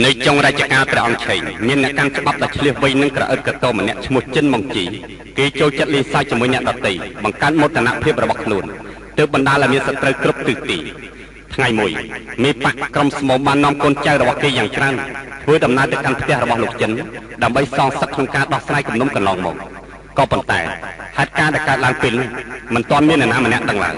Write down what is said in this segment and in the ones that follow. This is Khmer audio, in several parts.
ในจงราชการព្រះអង្គឆេងមានអ្នកកាន់ច្បាប់ដែលឆ្លៀសវៃនឹងក្រអឹតកតោម្នាក់ឈ្មោះចិនម៉ុងជីគេចូលចិត្តលេងសើចជាមួយអ្នកដទៃបង្កើនមោទនភាពរបស់ខ្លួនទើបបណ្ដាលឲ្យមានសត្រូវគ្រប់ទិសទីថ្ងៃមួយមេបកក្រុមស្មោបាននាំកូនចៅរបស់គេយ៉ាងច្រើនធ្វើដំណើរទៅកាន់ផ្ទះរបស់លោកចិនដើម្បីសងសឹកក្នុងការដោះស្រាយគំនុំកន្លងមកក៏ប៉ុន្តែហេតុការណ៍ដែលកើតឡើងពេលនោះមិនទាន់មាននរណាម្នាក់ដឹងឡើយ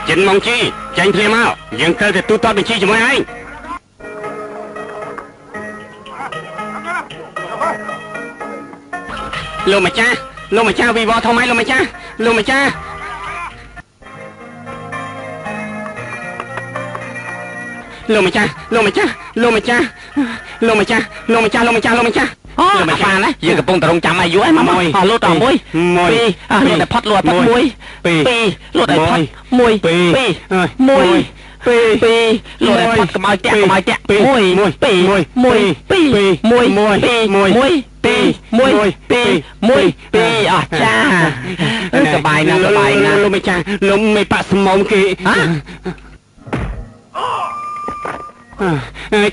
ចិនម៉ុងជីចាញ់ភ្លាមមកយើងត្រូវទៅទូទាត់បញ្ជីជាមួយឯងលោកម្ចាស់វិវត្តធំហើយលោកម្ចាស់លោកម្ចាស់អូលោកបានណាយើងកំពុងតរងចាំអាយុឯងមកអស់លូតដល់មួយពីរលូតតែផាត់លូតផាត់មួយពីរលូតតែផាត់មួយពីរលូតតែផាត់កុំឲ្យតាក់មួយពីរអស់ចាសบายណាស់លោកម្ចាស់លោកមិនប៉ាក់ស្មុំគេ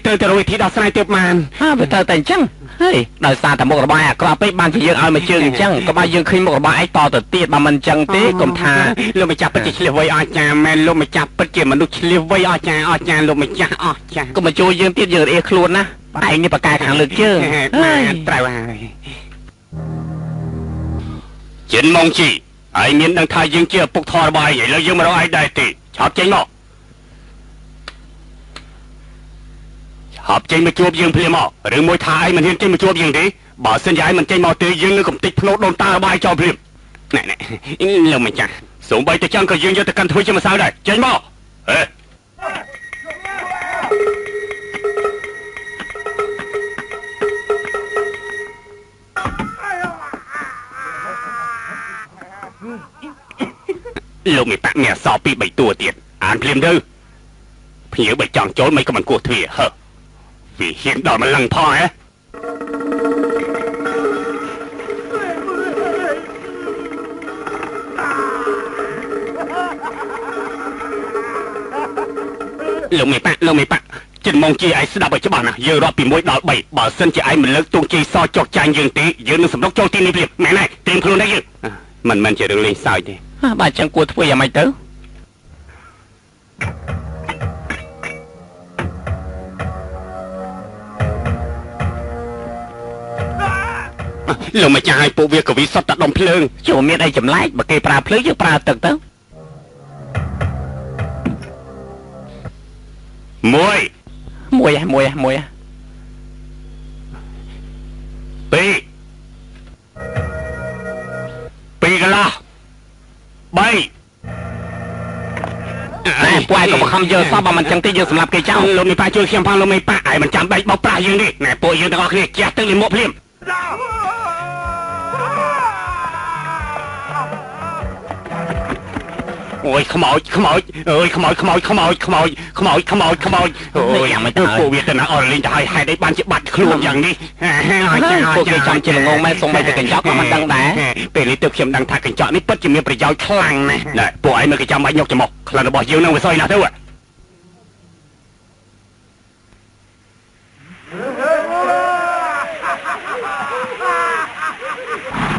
ទៅរកវិធីដោះស្រាយទៀតបានវាទៅតែអញ្ចឹងហើយដោយសារតែមុខរបរអាក្រក់ពេកបានជាយើងឲ្យមកជើងអញ្ចឹងក៏បើយើងឃើញមុខរបរឯងតទៅទៀតបើមិនអញ្ចឹងទេកុំថាលោកម្ចាស់ពិតជាឆ្លៀសវៃអស្ចារ្យមែនលោកម្ចាស់ពិតជាមនុស្សឆ្លៀសវៃអស្ចារ្យលោកម្ចាស់អស្ចារ្យកុំមកជួយយើងទៀតយើងរអៀខ្លួនណាឯងនេះបកកែខាងលើកជើងត្រូវហើយចិនម៉ុងជីឯងមានដឹងថាយើងជាឪពុកធររបស់ឯងឥឡូវយើងមករកឯងដែរទេឆាប់ចេញមកហប់ចេញមកជួបយើងភ្លាមមកឬមួយថាឯងមិនហ៊ានចេញមកជួបយើងទេបើសិនជាឯងមិនចេញមកទេយើងនឹងកំទេចភ្នោតដូនតារបស់ឯងចោលភ្លាមណែលោកម្ចាស់សូម្បីតែចឹងក៏យើងយកទៅកាន់ធ្វើជាម្សៅដែរចេញមកហេលោកមេប៉ាក់មានអសរពី3តួទៀតអានភ្លាមទៅភ្ញៀវបើចង់ចូលមិនក៏មិនគួរទ្វារហឺវាហ៊ានដល់ម្លឹងផងហ៎លោកមេប៉ាក់ចិនម៉ុងជីឯងស្ដាប់ឲ្យច្បាស់ណាយើងរាប់ពី1ដល់3បើសិនជាឯងមិនលើកទង់ជីសចុះចាញ់យើងទេយើងនឹងសម្រុកចូលទីនេះភ្លាមមែនទេត្រៀមខ្លួនដែរយើងមិនជារឿងលេងសើចទេបើអញ្ចឹងគួរធ្វើយ៉ាងម៉េចទៅលោកម្ចាស់ឲ្យពួកវាកវីសុទ្ធតែដុំភ្លើងជួមានអីចម្លែកបើគេប្រើភ្លើងយើងប្រើទឹកទៅមួយពីរកន្លះ3ពួកឯងក៏បង្ខំយើងសោះបើមិនចឹងទេយើងសម្រាប់គេចោលលោកមេប៉ាជួយខ្ញុំផងលោកមេប៉ាឯងមិនចាំបែកបោកប្រាស់យើងទេណែពួកយើងទាំងអស់គ្នាជះទឹកលេមកភ្លាមអូយខ្មោចអើយខ្មោចអូយយ៉ាងមិនទៅពួកវាទៅណាអរលេងទៅឲ្យហេតុអីបានជាបាត់ខ្លួនយ៉ាងនេះពួកគេចាំជាល្ងងមែនសូម្បីតែកញ្ចក់ក៏មិនដឹងដែរពេលនេះទើបខ្ញុំដឹងថាកញ្ចក់នេះពិតជាមានប្រយោជន៍ខ្លាំងណាស់ណែពួកឯងមើលគេចាំបាច់យកចំមុខក្លិនរបស់យើងនឹងវាសុយណាស់ទៅ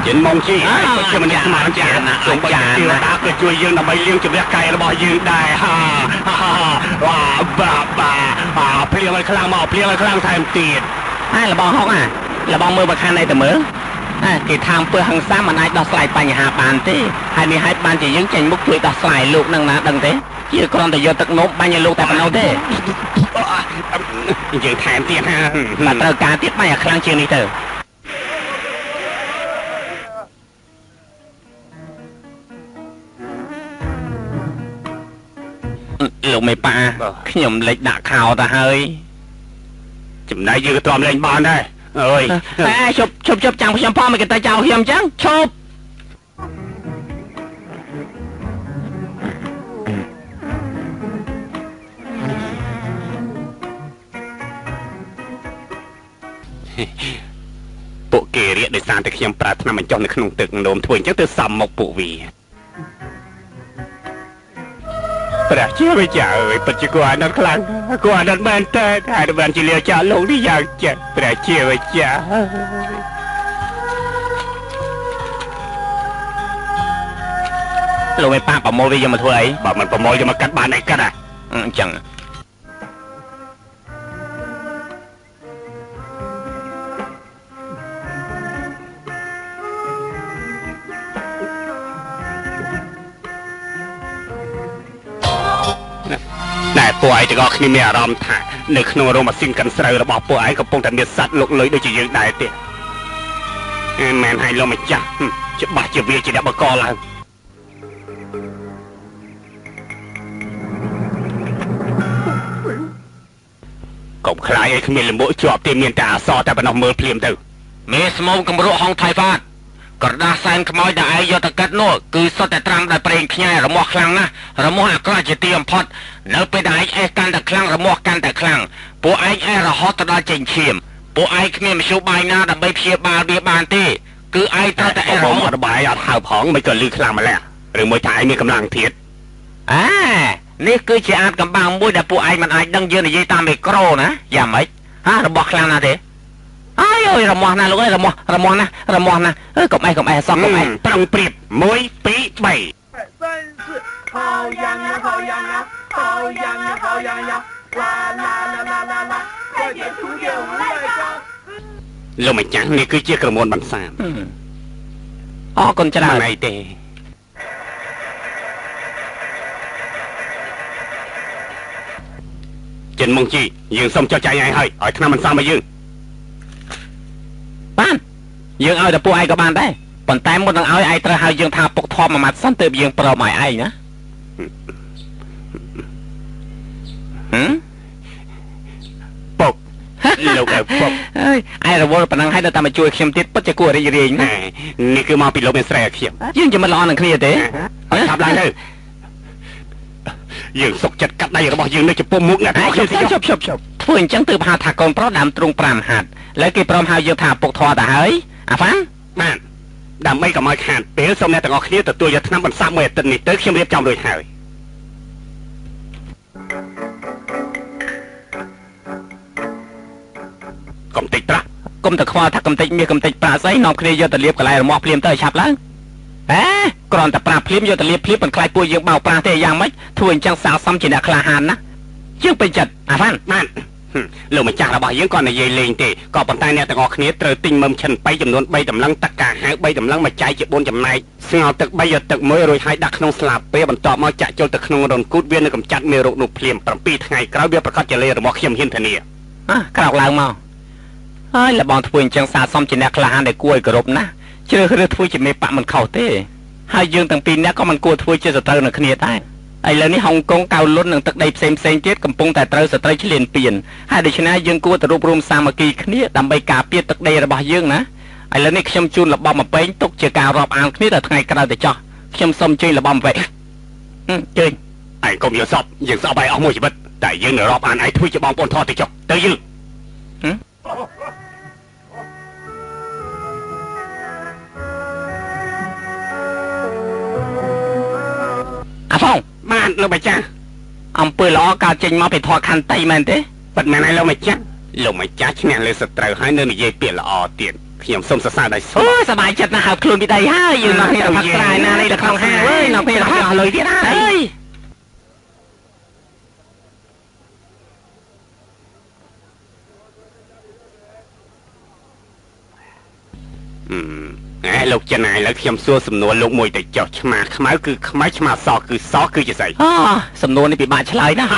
ចិនមកជីជាម្នាក់ស្មានចាណាសូមបើជាតាក៏ជួយយើងដើម្បីលៀងជំរះកាយរបស់យើងដែរហាវ៉ាបាភ្លៀងឲ្យខ្លាំងមកភ្លៀងឲ្យខ្លាំងថែមទៀតហើយរបស់ហុករបស់មើលបើខាងណៃទៅមើលគេថាអំពើហិង្សាមិនអាចដោះស្រាយបញ្ហាបានទេហើយនេះហើយបានជាយើងចេញមុខជួយដោះស្រាយលោកនឹងណាដឹងទេជាគ្រាន់តែយកទឹកនោមបាញ់ឲ្យលោកតែប៉ុណ្ណោះទេយើងថែមទៀតបើត្រូវការទៀតបាញ់ឲ្យខ្លាំងជាងនេះទៅលោកមេប៉ាខ្ញុំលេចដាក់ខោទៅហើយចំណែកយើងក៏ទ្រាំលេងបានដែរអើយជប់ចាំខ្ញុំផងមិនគេទៅចោលខ្ញុំអញ្ចឹងឈប់ពួកគេរៀកដោយសារតែខ្ញុំប្រើថ្នាំបញ្ចុះនៅក្នុងទឹកនោមធ្វើអញ្ចឹងទៅសំមកពួកវាព្រះជាវិចារអើយពិតជាគួរអាណិតខ្លាំងគួរអាណិតមែនតើហើយបានជាលាចាលោកនេះយ៉ាងចិត្តព្រះជាវិចារលោកឯប៉ាប្រមូលវាយកមកធ្វើអីបើមិនប្រមូលយកមកកាត់បានអីកាត់អញ្ចឹងតែពួកឯងទាំងអស់គ្នាមានអារម្មណ៍ថានៅក្នុងរោងម៉ាស៊ីនកាន់ស្រូវរបស់ពួកឯងកំពុងតែមានសត្វលុកលុយដូចជាយើងដែរទៀតមែនហើយលោកម្ចាស់ច្បាស់ជាវាជាអ្នកបង្កឡើងកុំខ្លាចឲ្យគ្មានលំមុខជាប់ទេមានតែអសរតែប៉ុណ្ណោះមើលភ្លាមទៅមេស្មោកំរក់ហងថៃហ្វាតក្រដាសសែនខ្មោចដែលឯងយកទៅកាត់នោះគឺសុទ្ធតែត្រាំដោយប្រេងខ្ញែរមាស់ខ្លាំងណាស់រមាស់អាក្រក់ជាទីបំផុតនៅពេលដែលឯងអេសកាន់តែខ្លាំងរមាស់កាន់តែខ្លាំងពួកឯងអេសរហូតទៅដល់ចេញឈាមពួកឯងគ្មានមធ្យោបាយណាដើម្បីព្យាបាលវាបានទេគឺឯងត្រូវតែអេសរហូតរបាយអត់ហៅផងមិនក៏លឺខ្លាំងម្ល៉េះឬមួយថាឯងមានកម្លាំងធៀបនេះគឺជាអាចកំបាំងមួយដែលពួកឯងមិនអាចដឹងយើងនិយាយតាមមីក្រូណាយ៉ាងម៉េចរបស់ខ្លាំងណាស់ទេអើយរមាស់ណាលោកអើយរមាស់ណាកុំអេសសោះកុំអេសប្រឹងព្រៀប1 2 3好羊呀好羊呀好羊呀好羊呀啦啦啦啦啦啦快点出点无赖招លោកម្ចាស់នេះគឺជាក្រមួនបន្សាបអរគុណច្រើនណៃទេចិនមុងជីយើងសុំចុះចាយឲ្យថ្នាំបន្សាបមកយើងបានយើងឲ្យតែពួកឯងក៏បានដែរប៉ុន្តែមុននឹងឲ្យឯងត្រូវហៅយើងថាពុកធំមួយម៉ាត់សិនទើបយើងព្រមឲ្យឯងណាពុកលោកពុកអើយឯងរវល់ប៉ុណ្ណឹងឲ្យនៅតែមកជួយខ្ញុំទៀតពិតជាគួររីករាយណាស់នេះគឺមកពីលោកមានស្រីឲ្យខ្ញុំយើងជាមិត្តល្អនឹងគ្នាទេចាប់ឡើងទៅយើងសុកចិត្តកាត់ដៃរបស់យើងនៅចំពោះមុខអ្នកខ្ញុំជប់ធ្វើអញ្ចឹងទើបហៅថាកូនប្រុសដើមទ្រូង5ហាត់លើគេព្រមហៅយើងថាពុកធွာទៅហើយអាហ្វានបានដើម្បីកុំឲ្យខាតពេលសូមអ្នកទាំងអស់គ្នាទទួលយកថ្នាំបន្សាបមួយអាទិត្យនេះទៅខ្ញុំរៀបចំរួចហើយកុំតិចប្រាក់កុំទៅខ្វល់ថាកុំតិចមាសកុំតិចប្រាក់ស្អីនាំគ្នាយកទៅលាបកន្លែងរមាស់ភ្លាមទៅឆាប់ឡើងគ្រាន់តែប្រាភ្លាមយកទៅលាបភ្លាមមិនខ្លាចពួកយើងបោកប្រាស់ទេយ៉ាងម៉េចធ្វើអញ្ចឹងស័ក្តិសមជាអ្នកក្លាហានណាយើងពេញចិត្តអាហ្វានបានលោកម្ចាស់របស់យើងគាត់និយាយលេងទេក៏ប៉ុន្តែអ្នកទាំងអស់គ្នាត្រូវទិញមើមឈិនបៃចំនួន3តម្លឹងទឹកកាហៅ3តម្លឹងមកចែកជា4ចំណែកស្ងោរទឹក3យកទឹក1រួចហើយដាក់ក្នុងស្លាបពេលបន្ទាប់មកចាក់ចូលទៅក្នុងរន្ធគូតវានឹងកម្ចាត់មេរោគនោះភ្លាម7ថ្ងៃក្រោយវាប្រកាសជាលេរបស់ខ្ញុំហ៊ានធានាក្រោកឡើងមកហើយលបងធ្វើអញ្ចឹងស័ក្តិសមជាអ្នកក្លាហានដែលគួរឲ្យគោរពណាជ្រើសរើសធ្វើជាមេបកមិនខុសទេហើយយើងទាំងពីរនាក់ក៏មិនគួរធ្វើជាសត្រូវនឹងគ្នាដែរឥឡូវនេះហុងកុងកៅលុននិងទឹកដីផ្សេងទៀតកំពុងតែត្រូវសត្រូវឈ្លានពានហើយដូច្នេះយើងគួរទៅរួបរวมសាមគ្គីគ្នាដើម្បីការពារទឹកដីរបស់យើងណាឥឡូវនេះខ្ញុំជូនលបំមកពេងទុកជាការរាប់អានគ្នាដល់ថ្ងៃក្រោយទៅចោះខ្ញុំសូមជើញលបំវិញជើញឯងកុំយកសពយើងស្អប់ឲ្យអស់មួយជីវិតតែយើងនឹងរាប់អានឯងធ្វើជាបងប្អូនថតទៅចុះទៅយើងអាហ្វងបានលោកម្ចាស់អំពើល្អកើតចេញមកពីធម៌ខន្តីមែនទេប៉ិតមែនហើយលោកម្ចាស់ឈ្នះលើសត្រូវហើយនៅនិយាយពាក្យល្អទៀត ខ្ញុំសូមសរសើរដៃស្មោះ អូសบายចិត្តណាស់ហើយខ្លួនពីដៃហើយយើងមកគ្នាទៅផឹកស្រាយណានេះនៅក្នុងហាងអើយនៅពេលអស់លុយទៀតហើយ លោកចិនហើយឥឡូវខ្ញុំសួរសំណួរលោកមួយទៅចុះឆ្មាខ្មៅគឺខ្មៅឆ្មាសគឺសគឺជាស្អី អូសំណួរនេះពិបាកឆ្លើយណាស់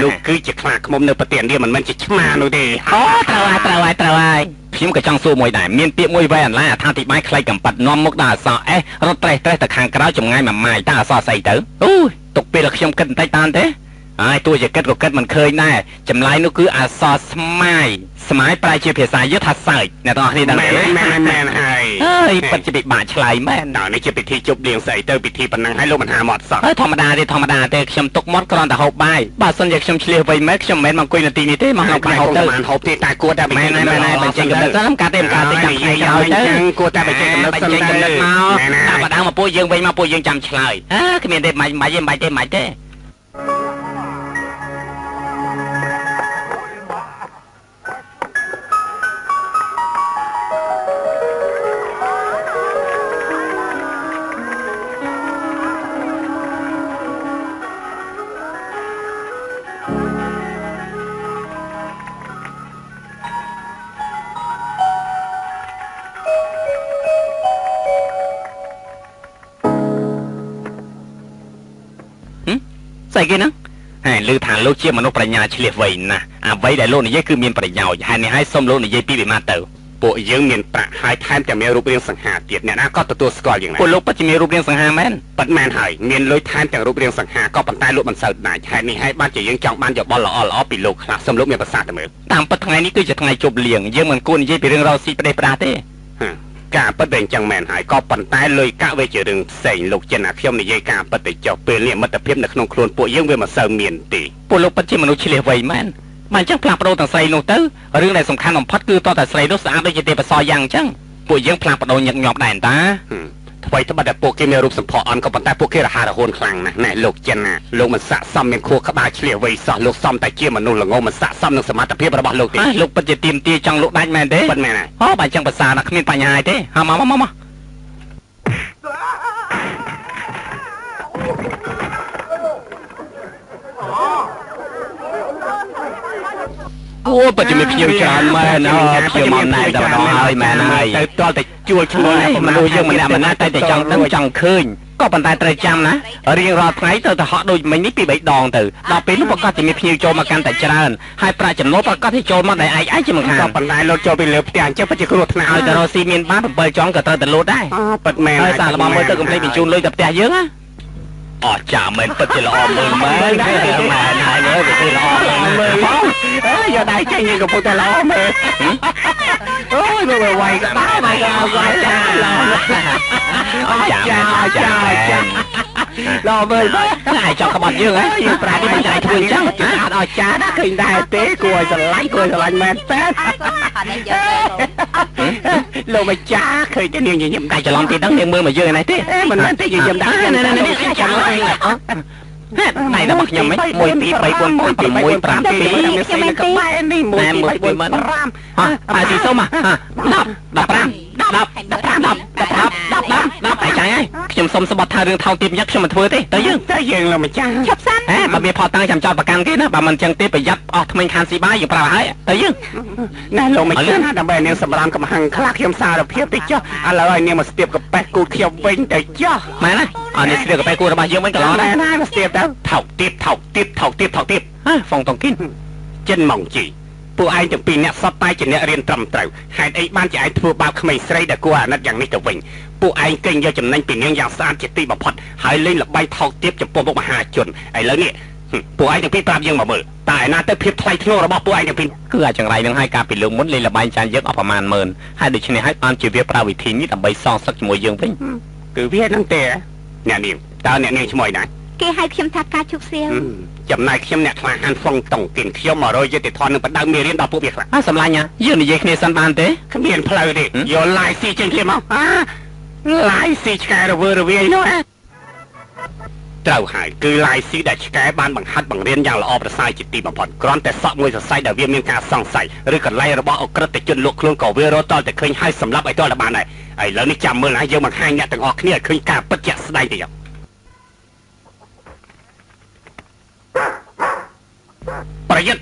លោកគឺជាខ្លាឃ្មុំនៅប្រទេសឥណ្ឌាមិនមែនជាឆ្មានោះទេ អូត្រូវហើយខ្ញុំក៏ចង់សួរមួយដែរមានពាក្យមួយវែអានឡាអត្ថាធិប្បាយខ្លីកំប៉ាត់នាំមុខដល់អក្សរ S រត់ត្រេះទៅខាងក្រៅចម្ងាយ1ម៉ាយតើអក្សរស្អីទៅអូយទុកពេលឲ្យខ្ញុំគិតបន្តិចតានទេហើយទោះជាគិតក៏គិតមិនឃើញដែរចម្លើយនោះគឺអក្សរស្មាយស្មាយប្រែជាភាសាយុទ្ធថាសើចអ្នកទាំងអស់គ្នាដឹងទេមែនហើយហើយពិតជាពិបាកឆ្លើយមែនដល់នេះជាពិធីជប់លៀងស្អីទៅពិធីប៉ុណ្ណឹងហើយលោកមិនហាមាត់សោះហើយធម្មតាទេខ្ញុំទុកមាត់គ្រាន់តែហូបបាយបើសិនជាខ្ញុំឆ្លៀសវៃមែនខ្ញុំមិនមែនមកអង្គុយនៅទីនេះទេមកហូបបាយហូបទៅមិនហូបទេតែគួរតែមែនបញ្ចេញកំណត់សិនកាត់ទេចាំថ្ងៃឲ្យទៅគួរតែបញ្ចេញកំណត់សិនទៅមកតែបដាងមកពួកយើងវិញមកពួកយើងចាំឆ្លើយគ្មានទេមិនទេ ស្អីគេហ្នឹងហើយឮថាលោកជាមនុស្សប្រាជ្ញាឆ្លៀសវៃណាស់អ្វីដែលលោកនិយាយគឺមានប្រយោជន៍ហើយនេះឲ្យសុំលោកនិយាយពីវិមាទៅពួកយើងមានប្រាក់ហើយថែមទាំងមានរូបរាងសង្ហាទៀតអ្នកណាក៏ទទួលស្គាល់យ៉ាងណាពួកលោកពិតជាមានរូបរាងសង្ហាមែនប៉ិតមែនហើយមានលុយថែមទាំងរូបរាងសង្ហាក៏ប៉ុន្តែលោកមិនសូវដាច់ហើយនេះហើយបានជាយើងចង់បានយោបល់ល្អៗពីលោកខ្លះសុំលោកមានប្រសាទទៅមើលតាមពិតថ្ងៃនេះគឺជាថ្ងៃជប់លៀងយើងមិនគួរនិយាយពីរឿងរ៉ាវស៊ីផ្ដេសផ្ដាសទេការពិតវិញចឹងមែនហើយក៏ប៉ុន្តែលុយកាក់វាជារឿងផ្សេងលោកចិនណាខ្ញុំនិយាយការពិតទៅចុះពេលនេះមិត្តភាពនៅក្នុងខ្លួនពួកយើងវាមិនសូវមានទេពួកលោកពិតជាមនុស្សឆ្លៀសវៃមែនមិនចឹងផ្លាស់ប្ដូរទាំងស្រីនោះទៅរឿងដែលសំខាន់បំផុតគឺតតែស្រីនោះស្អាតដូចជាទេពសយ៉ាងអញ្ចឹងពួកយើងផ្លាស់ប្ដូរញឹកញាប់ដែរតាថ្មីត្បិតតែពួកគេមានរូបសម្ផស្សអន់ក៏ប៉ុន្តែពួកគេរហ័សរហួនខ្លាំងណាស់ណែលោកចិនណាលោកមិនស័ក្តិសមមានខួរក្បាលឆ្លៀសវៃសោះលោកសមតែជាមនុស្សល្ងងមិនស័ក្តិសមនឹងសមត្ថភាពរបស់លោកទេលោកពិតជាទៀមទាចង់លោកដាច់មែនទេពិតមែនហើយអូបើចឹងភាសាណាគ្មានបញ្ហាទេមកអូពិតជាមានភ្ញៀវច្រើនមែនភ្ញៀវមកណែដល់ហើយមែនហើយទៅតល់តែជួលឈ្មោះមនុស្សយើងម្នាក់តែចង់ដឹងចង់ឃើញក៏ប៉ុន្តែត្រូវចាំណារៀងរាល់ថ្ងៃទៅហក់ដូចមិញនេះពី3ដងទៅដល់ពេលនោះប្រកាសជាមានភ្ញៀវចូលមកកាន់តែច្រើនហើយប្រាក់ចំណូលប្រកាសជាចូលមកតែឯងជាមិនខានក៏ប៉ុន្តែលោតចូលពីលើផ្ទះអញ្ចឹងពិតជាគ្រោះថ្នាក់ហើយទៅរកស៊ីមានបាន7ចង់ក៏ត្រូវតែលោតដែរពិតមែនហើយសាររបស់មើលទៅកុំភ្លេចបញ្ជូនលុយទៅផ្ទះយើងណាអស់ចាមែនពិតជាល្អមើលមែនហើយវាគឺល្អមើលបងយកដៃចេញកំពុងតែល្អមើលអូយមើលវាយក៏ដែរមកក៏វាយចាអស់ចាល្អមើលតែចង់ក្បត់យើងហ៎យើងប្រានេះមិនដែរធ្វើអញ្ចឹងអត់អស់ចាណាឃើញដែរទេគួរឲ្យស្រឡាញ់មែនតើលោកម្ចាស់ឃើញតែនាងញញឹមដៃច្រឡំទីដឹងនាងមើលមកយើងឯនេះទេមិនមែនទេញញឹមដែរចាំឡើងណៃរបស់ខ្ញុំមិន1 2 3 4 5 2 1 5 2ខ្ញុំមិនទេក្បែរនេះ1 2 3 4 5ហើយទីសុំ10 15 10ហើយចាយហើយខ្ញុំសុំស្បត់ថារឿងថោកទាបញឹកខ្ញុំមិនធ្វើទេទៅយើងលោកម្ចាស់ឈប់សិនបើមានផតតាំងចាំចោតប្រកាន់គេណាបើមិនចឹងទេប្រយ័ត្នអស់ថ្មីខានស៊ីបាយយើងប្រាប់ហើយទៅយើងណាលោកម្ចាស់ដើម្បីនាងសម្រាមកំហាំងខ្លះខ្ញុំសារភាពទៅចុះឥឡូវឲ្យនាងមកស្ទាបកាប៉េះគូតខ្ញុំវិញទៅចុះមែនណាអត់នេះស្ទាបកាប៉េះគូតរបស់យើងវិញកន្លងដែរណាមកស្ទាបទៅថោកទៀតហ្វុងតុងគិនចិនម៉ងជីពួកឯងទាំងពីរអ្នកសតតែជាអ្នករៀនត្រឹមត្រូវហេតុអីបានជាឯងធ្វើបាបក្មេងស្រីដែលគួរអាណិតយ៉ាងនេះទៅវិញពួកឯងកេងយកចំណេញពីនាងយ៉ាងស្អាតជាទីបំផុតហើយលេងល្បែងថោកទាបចំពោះមុខមហាជនឥឡូវនេះពួកឯងទាំងពីរប្រាប់យើងមកមើលតើឯណាទៅភាពថ្លៃថ្នូររបស់ពួកឯងទាំងពីរគឺអាចចង្រៃនឹងឲ្យការពីលើមុនលេងល្បែងចានយើងអស់ប្រមាណ10000ហើយដូច្នេះហើយបានជាវាប្រើវិធីនេះដើម្បីសងសឹកជាមួយយើងវិញគឺវាហ្នឹងទេអ្នកនាងតើអ្នកនាងឈ្មោះណាគេហៅខ្ញុំថាការជុកសៀវចំណាយខ្ញុំអ្នកខ្លាហានហ្វុងតុងគិនខ្ញុំ100យុតិធននឹងបដៅមេរៀនដល់ពួកវាខ្លះសម្លាញ់យើងនិយាយគ្នាសិនបានទេគ្មានផ្លូវទេយកឡាយស៊ីចេញគ្នាមកឡាយស៊ីឆ្កែរវើរវាយនោះ ត្រូវហើយគឺឡាយស៊ីដែលឆ្កែបានបង្ហាត់បង្រៀនយ៉ាងល្អប្រសើរជាទីបំផុតគ្រាន់តែសក់មួយសរសៃដែលវាមានការសង្ស័យឬកន្លែងរបស់អក្រិតជនលក់ខ្លួនក៏វារត់តតែឃើញហើយសម្រាប់ឲ្យតតែបានដែរឥឡូវនេះចាំមើលណាយើងបង្ហាញអ្នកទាំងអស់គ្នាឲ្យឃើញការពិតជាក់ស្ដែងទៅយ៉ាងប្រយុទ្ធ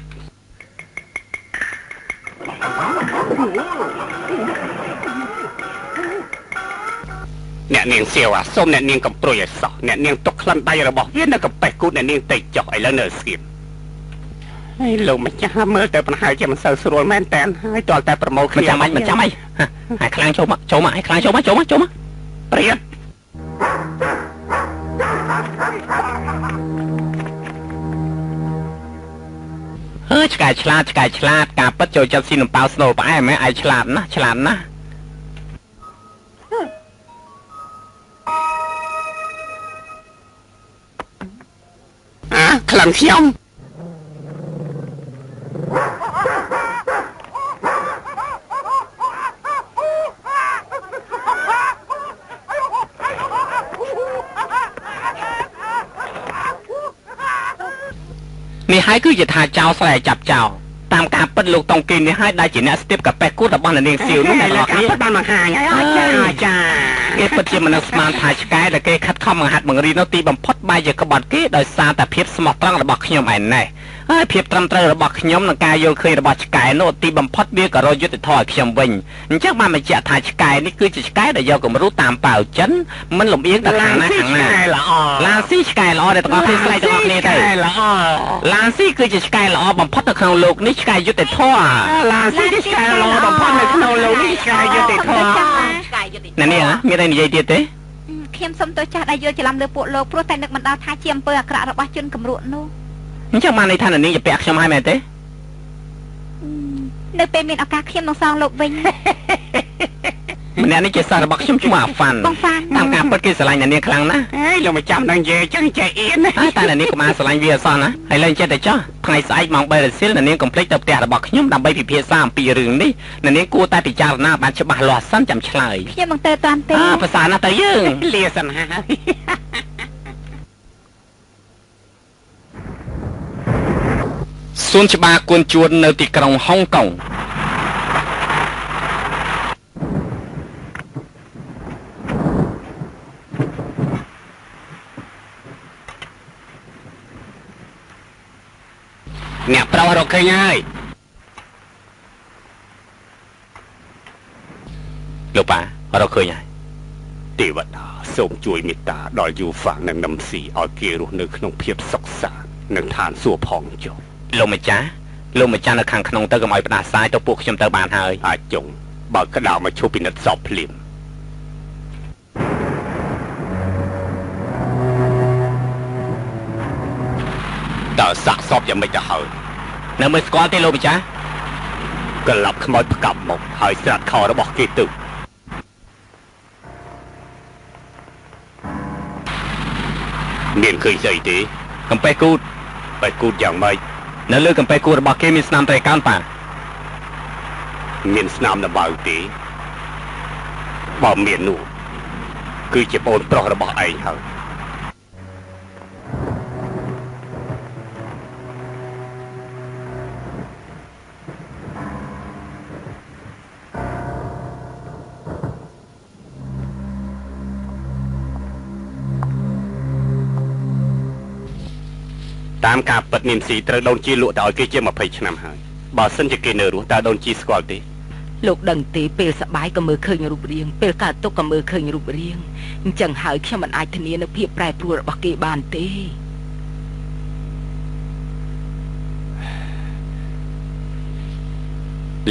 អ្នកនាងសៀវសូមអ្នកនាងកំព្រួយឲ្យសោះអ្នកនាងទុកក្លិនដៃរបស់វានៅកំពេះគូតអ្នកនាងតិចចុះឥឡូវនៅស្ងៀមហើយលោកម្ចាស់មើលទៅប្រហែលជាមិនសូវស្រួលមែនតើហើយតើតែប្រមូលគ្នាមិនចាំអីហើយខ្លាំងចូលមកហើយខ្លាំងចូលមកប្រយុទ្ធឆ្កែឆ្លាតការពិតចូលចិត្តស៊ីនំប៉ាវស្នូលផ្អែមឯងឆ្លាតណាស់ខ្លាំងខ្ញុំនេះហើយគឺជាថាចោលស្រែចាប់ចោលតាមការពិតលោកតុងគីនេះហើយដែលជាអ្នកស្ទាបកាប៉េះគូតរបស់នាងសៀវនោះអ្នកនរគ្នាបានបង្ហាញហើយចាគេពិតជាមនុស្សស្មានថាឆ្កែដែលគេខិតខំបង្ហាត់បង្រៀននោះទីបំផុតបែរជាក្បត់គេដោយសារតែភាពស្មោះត្រង់របស់ខ្ញុំឯណេះហើយភាពត្រឹមត្រូវរបស់ខ្ញុំនឹងការយល់ឃើញរបស់ឆ្កែនោះទីបំផុតវាក៏រយុទ្ធធម៌ឲ្យខ្ញុំវិញអញ្ចឹងបានបញ្ជាក់ថាឆ្កែនេះគឺជាឆ្កែដែលយកគំរូតាមប៉ាវចិនមិនលំអៀងទៅខាងណាឡានស៊ីឆ្កែល្អដែលទាំងអស់គ្នាស្រែកទាំងអស់គ្នាទៅឡានស៊ីគឺជាឆ្កែល្អបំផុតនៅក្នុងលោកនេះឆ្កែយុទ្ធធម៌ឡានស៊ីឆ្កែល្អបំផុតនៅក្នុងលោកនេះឆ្កែយុទ្ធធម៌ណានេះមានអីនិយាយទៀតទេខ្ញុំសុំទោសចាស់ដែលយល់ច្រឡំលើពួកលោកព្រោះតែនឹកមិនដល់ថាជាអំពើអាក្រក់របស់ជនគំរូនោះអញ្ចឹងបានន័យថានាងជាពាក់ខ្ញុំហើយមែនទេនៅពេលមានឱកាសខ្ញុំនឹងសងលោកវិញម្នាក់នេះជាសាររបស់ខ្ញុំឈ្មោះអាហ្វាន់តាមការពិតគេស្រឡាញ់នាងខ្លាំងណាស់ហេលោកមកចាំដល់និយាយចឹងចេះអៀនតែនាងកុំអាស្រឡាញ់វាអសោះណាហើយឡើងចិត្តទៅចោះថ្ងៃស្អែកម៉ោង3រសៀលនាងកុំភ្លេចទៅផ្ទះរបស់ខ្ញុំដើម្បីពិភាក្សាអំពីរឿងនេះនាងគួរតែពិចារណាបានច្បាស់លាស់សិនចាំឆ្លើយខ្ញុំមិនទៅតាន់ទេប្រសាណាស់ទៅយើងលាសិនហើយសួនច្បារគួនជួននៅទីក្រុងហុងកុងអ្នកប្រុសរកឃើញហើយលោកប៉ារកឃើញហើយទេវតាសូមជួយមេត្តាដល់យូហ្វានិងនឹមស៊ីឲ្យគេរស់នៅក្នុងភាពសុខសាន្តនិងឋានសួគ៌ផងចុះលោកម្ចាស់នៅខាងក្នុងទៅកុំឲ្យផ្ដាសាយទៅពួកខ្ញុំទៅបានហើយអាចចុងបើក្តៅមកឈប់ពិនិត្យសពភ្លាមតើសាក់សពយ៉ាងម៉េចទៅហើយនៅមិនស្គាល់ទេលោកម្ចាស់ក្លាប់ខ្មោចផ្កាប់មកហើយស្រាត់ខោរបស់គេទៅមានឃើញស្អីទេកំពេះគូតយ៉ាងម៉េចនៅលើកំពេះគូតរបស់គេមានស្នាមត្រេកោណប៉ាមានស្នាមដំបៅទេបើមាននោះគឺជាប្អូនប្រុសរបស់ឯងហើយតាមការពិតនាងស៊ីត្រូវដូនជីលក់ទៅឲ្យគេជា20ឆ្នាំហើយបើសិនជាគេនៅរស់តើដូនជីស្គាល់ទេលោកដឹងទេពេលសបាយក៏មើលឃើញរូបរាងពេលកើតទុក្ខក៏មើលឃើញរូបរាងអញ្ចឹងហើយខ្ញុំមិនអាចធានានូវភាពប្រែប្រួលរបស់គេបានទេ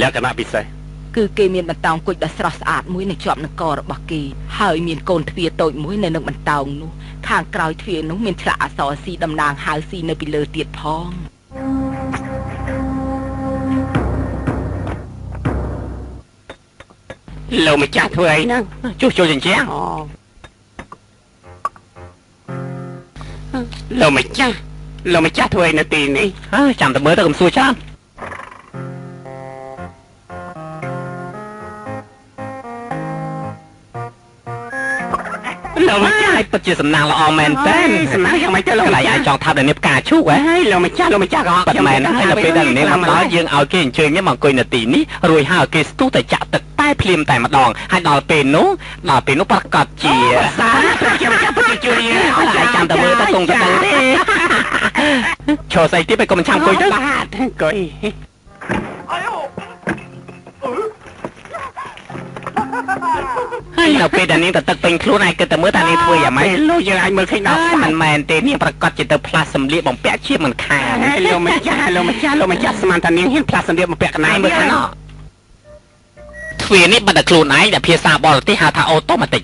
លក្ខណៈពិសេសគឺគេមានបន្តោងគុជដ៏ស្រស់ស្អាតមួយនៅជាប់នឹងករបស់គេហើយមានកូនទ្វារតូចមួយនៅនឹងបន្តោងនោះខាងក្រោយទ្វារនោះមានឆ្លាក់អក្សរស៊ីតំណាងហៅស៊ីនៅពីលើទៀតផងលោកម្ចាស់ធ្វើអីហ្នឹងជួសជុលជញ្ជាំងលោកម្ចាស់ធ្វើអីនៅទីនេះចាំតែមើលទៅកុំសួរច្រើន លោកម្ចាស់ឲ្យពិតជាសំណាងល្អមែនតើសំណាងយ៉ាងម៉េចទៅលោកម្ចាស់ចង់ថាដល់នេះផ្កាឈូកហ៎លោកម្ចាស់ក៏ពិតមែនហើយដល់ពេលដល់នេះមកដល់យើងឲ្យគេអញ្ជើញមកអង្គុយនៅទីនេះរួចហើយគេស្ទុះតែចាក់ទឹកតែភ្លាមតែម្ដងហើយដល់ពេលនោះប្រកាសជាសាជាម្ចាស់ពិតជាជួយហើយចាំតែមើលទៅគង់ទៅដឹងទេឈរស្អីទៀតឲ្យកុំឆាំអង្គុយទៅបាទអង្គុយហើយនៅពេលដែលនាងទៅទឹកពេញខ្លួនឯងគិតតែមើលថានាងធ្វើយ៉ាងម៉េចលោកយើងអាចមើលឃើញដល់មិនមែនទេនាងប្រកាសជាទៅផ្លាស់សម្លៀកបំពាក់ជាមិនខានលោកម្ចាស់ស្មានថានាងហ៊ានផ្លាស់សម្លៀកបំពាក់កណាមើលខាងណោទ្វារនេះបាត់តែខ្លួនឯងដែលភាសាបរទេសហៅថាអូតូម៉ាទិក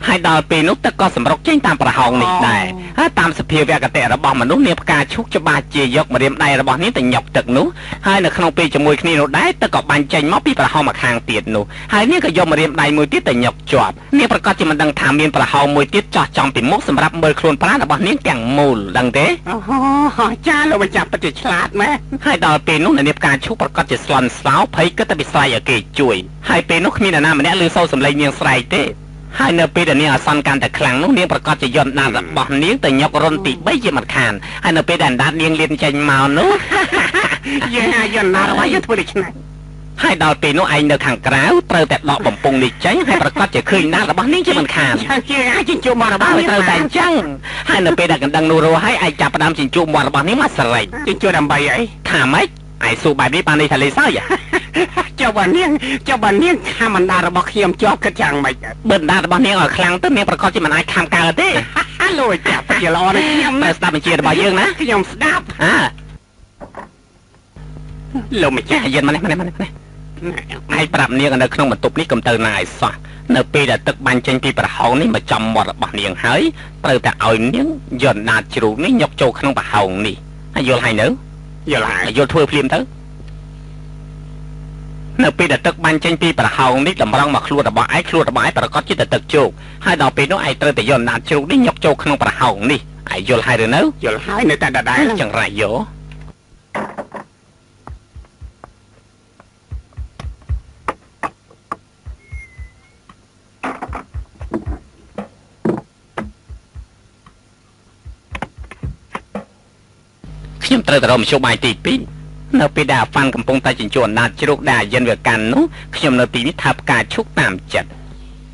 ហើយដល់ពេលនោះទឹកក៏សម្រុកចេញតាមប្រហោងនេះដែរហើយតាមសភាវគតិរបស់មនុស្សនាងផ្កាឈូកច្បាស់ជាយកម្រាមដៃរបស់នាងទៅញប់ទឹកនោះហើយនៅក្នុងពេលជាមួយគ្នានោះដែរទឹកក៏បាញ់ចេញមកពីប្រហោងមកខាងទៀតនោះហើយនាងក៏យកម្រាមដៃមួយទៀតទៅញប់ជាប់នាងប្រកាសជាមិនដឹងថាមានប្រហោងមួយទៀតចោះចំពីមុខសម្រាប់មើលខ្លួនប្រាណរបស់នាងទាំងមូលដឹងទេអូចាលោកម្ចាស់ពិតជាឆ្លាតម៉ែហើយដល់ពេលនោះនាងផ្កាឈូកប្រកាសជាស្លន់ស្លោភ័យគិតតែពីស្រ័យឲ្យគេជួយហើយពេលនោះគ្មាននរណាម្នាក់ឮសូរសំឡេងនាងស្រែកទេហើយនៅពេលដែលនាងអាសន្នកាន់តែខ្លាំងនោះនាងប្រកាសជាយន្តដាតរបស់នាងទៅញក់រុនទី3ជាមិនខានហើយនៅពេលដែលដាតនាងលៀនចេញមកនោះយើងអាចយន្តដាតរបស់យើងធ្វើដូច្នេះហើយដល់ពេលនោះឯងនៅខាងក្រៅត្រូវតែដកបំពង់នេះចេញហើយប្រកាសជាឃើញដាតរបស់នាងជាមិនខានជាអាចជញ្ជក់មាត់របស់ត្រូវតែអញ្ចឹងហើយនៅពេលដែលកណ្ដឹងនោះរស់ហើយឯងចាប់ផ្ដើមជញ្ជក់មាត់របស់នាងមកស្រែកជញ្ជក់ដើម្បីអីថាម៉េចឯសួរបែបនេះបានន័យថាលេសើចចុះបើនាងខាំបណ្ដារបស់ខ្ញុំជាប់គិតយ៉ាងម៉េចបណ្ដារបស់នាងឲ្យខ្លាំងទៅនាងប្រកាសជាមិនអាចខាំកើតទេលោកចាស់ពិតជាល្អណាស់ខ្ញុំស្ដាប់បញ្ជារបស់យើងណាខ្ញុំស្ដាប់លោកម្ចាស់យិនមកនេះហើយប្រាប់នាងនៅក្នុងបន្ទប់នេះកុំទៅណាឲ្យសោះនៅពេលដែលទឹកបាញ់ចេញពីប្រហោងនេះមកចំមាត់របស់នាងហើយត្រូវតែឲ្យនាងយន្តដាតជ្រូកនេះយកចូលក្នុងប្រហោងនេះហើយយល់ហើយនៅយល់ធ្វើភ្លាមទៅនៅពេលដែលទឹកបាញ់ចេញពីប្រហោងនេះតម្រង់មកខ្លួនរបស់ឯងប្រកាសជាទៅទឹកជោគហើយដល់ពេលនោះឯងត្រូវតែយកអំណាចជ្រូកនេះយកចូលក្នុងប្រហោងនេះឯងយល់ហើយឬនៅយល់ហើយនៅតែដដែលចង្រៃយកខ្ញុំត្រូវតែរកមធ្យោបាយទី2នៅពេលដែលអាហ្វាន់កំពុងតែជញ្ជក់អណ្ដាតជ្រូកដែលអាយិនវាកាន់នោះខ្ញុំនៅទីនេះថាផ្កាឈូកតាមចិត្ត